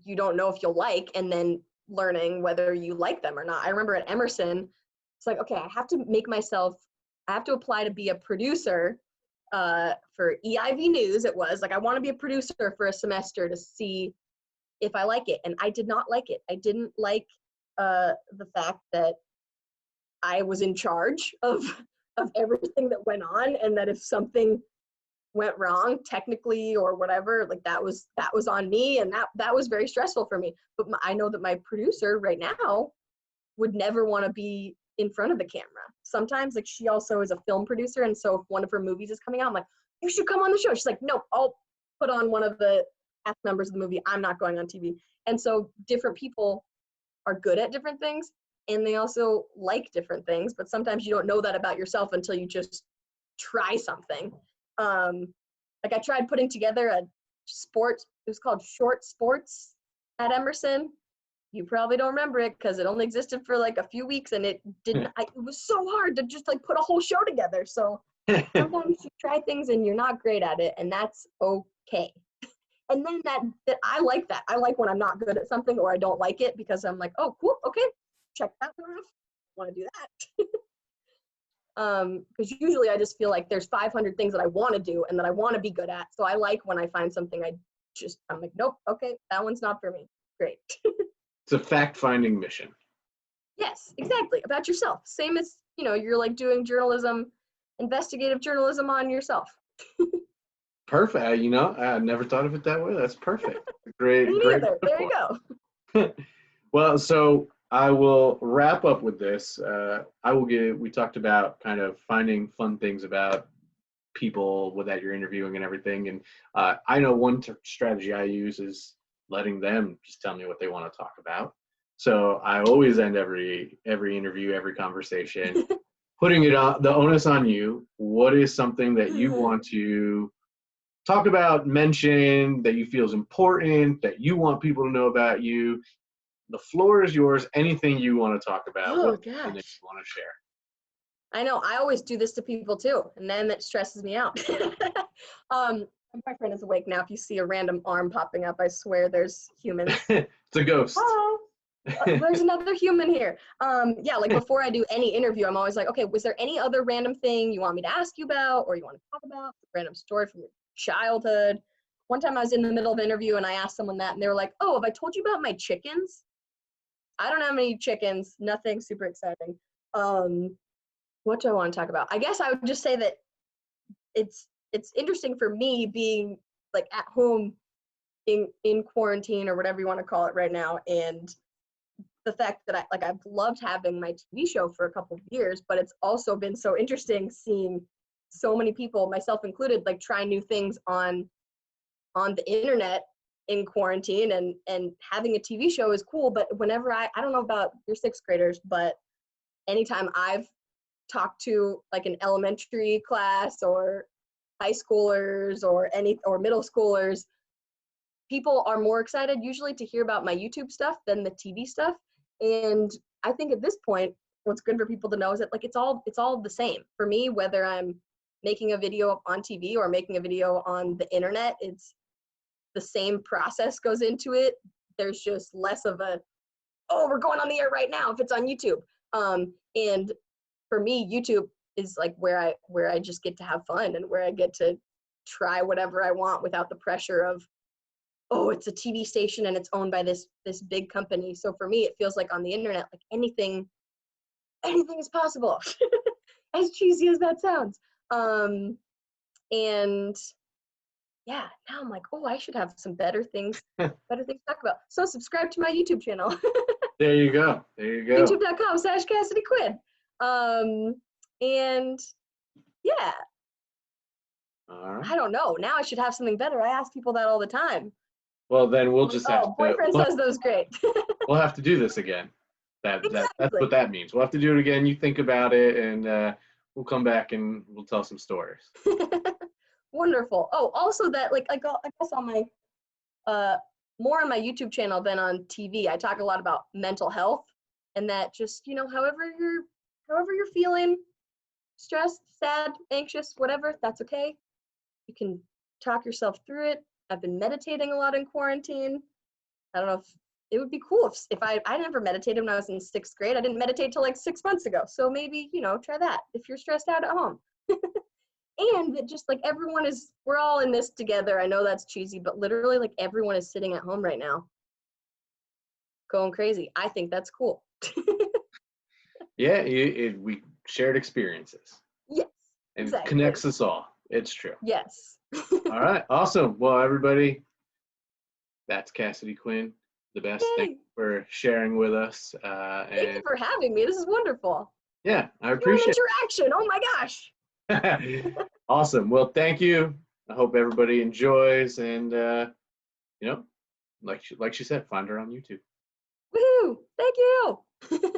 you don't know if you'll like and then learning whether you like them or not. I remember at Emerson, it's like, okay, I have to apply to be a producer for EIV News. It was like, I want to be a producer for a semester to see if I like it. And I did not like it. I didn't like the fact that I was in charge of everything that went on, and that if something went wrong technically or whatever, like that was on me, and that was very stressful for me. But I know that my producer right now would never want to be in front of the camera. Sometimes, like, she also is a film producer, and so if one of her movies is coming out, I'm like, you should come on the show. She's like, nope, I'll put on one of the cast members of the movie. I'm not going on TV. And so different people are good at different things, and they also like different things, but sometimes you don't know that about yourself until you just try something. Like, I tried putting together a sport, it was called Short Sports at Emerson. You probably don't remember it because it only existed for like a few weeks, and it was so hard to just like put a whole show together. So sometimes you try things and you're not great at it, and that's okay. And then that I like that. I like when I'm not good at something or I don't like it, because I'm like, oh, cool, okay, check that one off. I want to do that. Because usually I just feel like there's 500 things that I want to do and that I want to be good at. So I like when I find something I'm like, nope, okay, that one's not for me. Great. It's a fact-finding mission. Yes, exactly. About yourself. Same as, you know, you're like doing journalism, investigative journalism on yourself. Perfect. You know, I never thought of it that way. That's perfect. Great. Great. There you go. Well, so I will wrap up with this. We talked about kind of finding fun things about people that you're interviewing and everything. And I know one strategy I use is letting them just tell me what they want to talk about. So I always end every interview, every conversation, putting the onus on you. What is something that you want to talk about, mention, that you feel is important, that you want people to know about you? The floor is yours. Anything you want to talk about, what you want to share. I know, I always do this to people too, and then it stresses me out. My friend is awake now. If you see a random arm popping up, I swear there's humans. It's a ghost. Oh, there's another human here. Yeah, like before I do any interview, I'm always like, okay, was there any other random thing you want me to ask you about or you want to talk about? A random story from your childhood. One time I was in the middle of an interview and I asked someone that, and they were like, oh, have I told you about my chickens? I don't have any chickens, nothing super exciting. What do I want to talk about? I guess I would just say that it's interesting for me being like at home in quarantine or whatever you want to call it right now, and the fact that I've loved having my TV show for a couple of years, but it's also been so interesting seeing so many people, myself included, like try new things on the internet in quarantine, and having a TV show is cool. But whenever I don't know about your sixth graders, but anytime I've talked to like an elementary class or high schoolers or middle schoolers, people are more excited usually to hear about my YouTube stuff than the TV stuff. And I think at this point, what's good for people to know is that like it's all the same for me, whether I'm making a video on TV or making a video on the internet. It's the same process goes into it. There's just less of a oh, we're going on the air right now if it's on YouTube. And for me, YouTube is like where I just get to have fun and where I get to try whatever I want without the pressure of, oh, it's a TV station and it's owned by this big company. So for me, it feels like on the internet, like anything is possible. As cheesy as that sounds. And yeah, now I'm like, oh, I should have some better things to talk about. So subscribe to my YouTube channel. There you go. There you go. YouTube.com/Cassidy Quinn. And yeah, All right. I don't know. Now I should have something better. I ask people that all the time. Well, then we'll just have to. Boyfriend says that was great. We'll have to do this again. That's Exactly. what that means. We'll have to do it again. You think about it, and we'll come back and we'll tell some stories. Wonderful. Oh, also that I guess on my more on my YouTube channel than on TV, I talk a lot about mental health, and that just, however you're feeling, stressed, sad, anxious, whatever, that's okay. You can talk yourself through it. I've been meditating a lot in quarantine. I don't know if it would be cool if I never meditated when I was in 6th grade. I didn't meditate till like 6 months ago. So maybe, try that if you're stressed out at home. And that just like we're all in this together. I know that's cheesy, but literally like everyone is sitting at home right now going crazy. I think that's cool. Yeah, we shared experiences. Yes. And exactly. It connects us all. It's true. Yes. All right. Awesome. Well, everybody, that's Cassidy Quinn. The best. Yay. Thank you for sharing with us. Thank you for having me. This is wonderful. Yeah, I appreciate interaction. Oh my gosh. Awesome. Well, thank you. I hope everybody enjoys, and like she said, find her on YouTube. Woohoo! Thank you.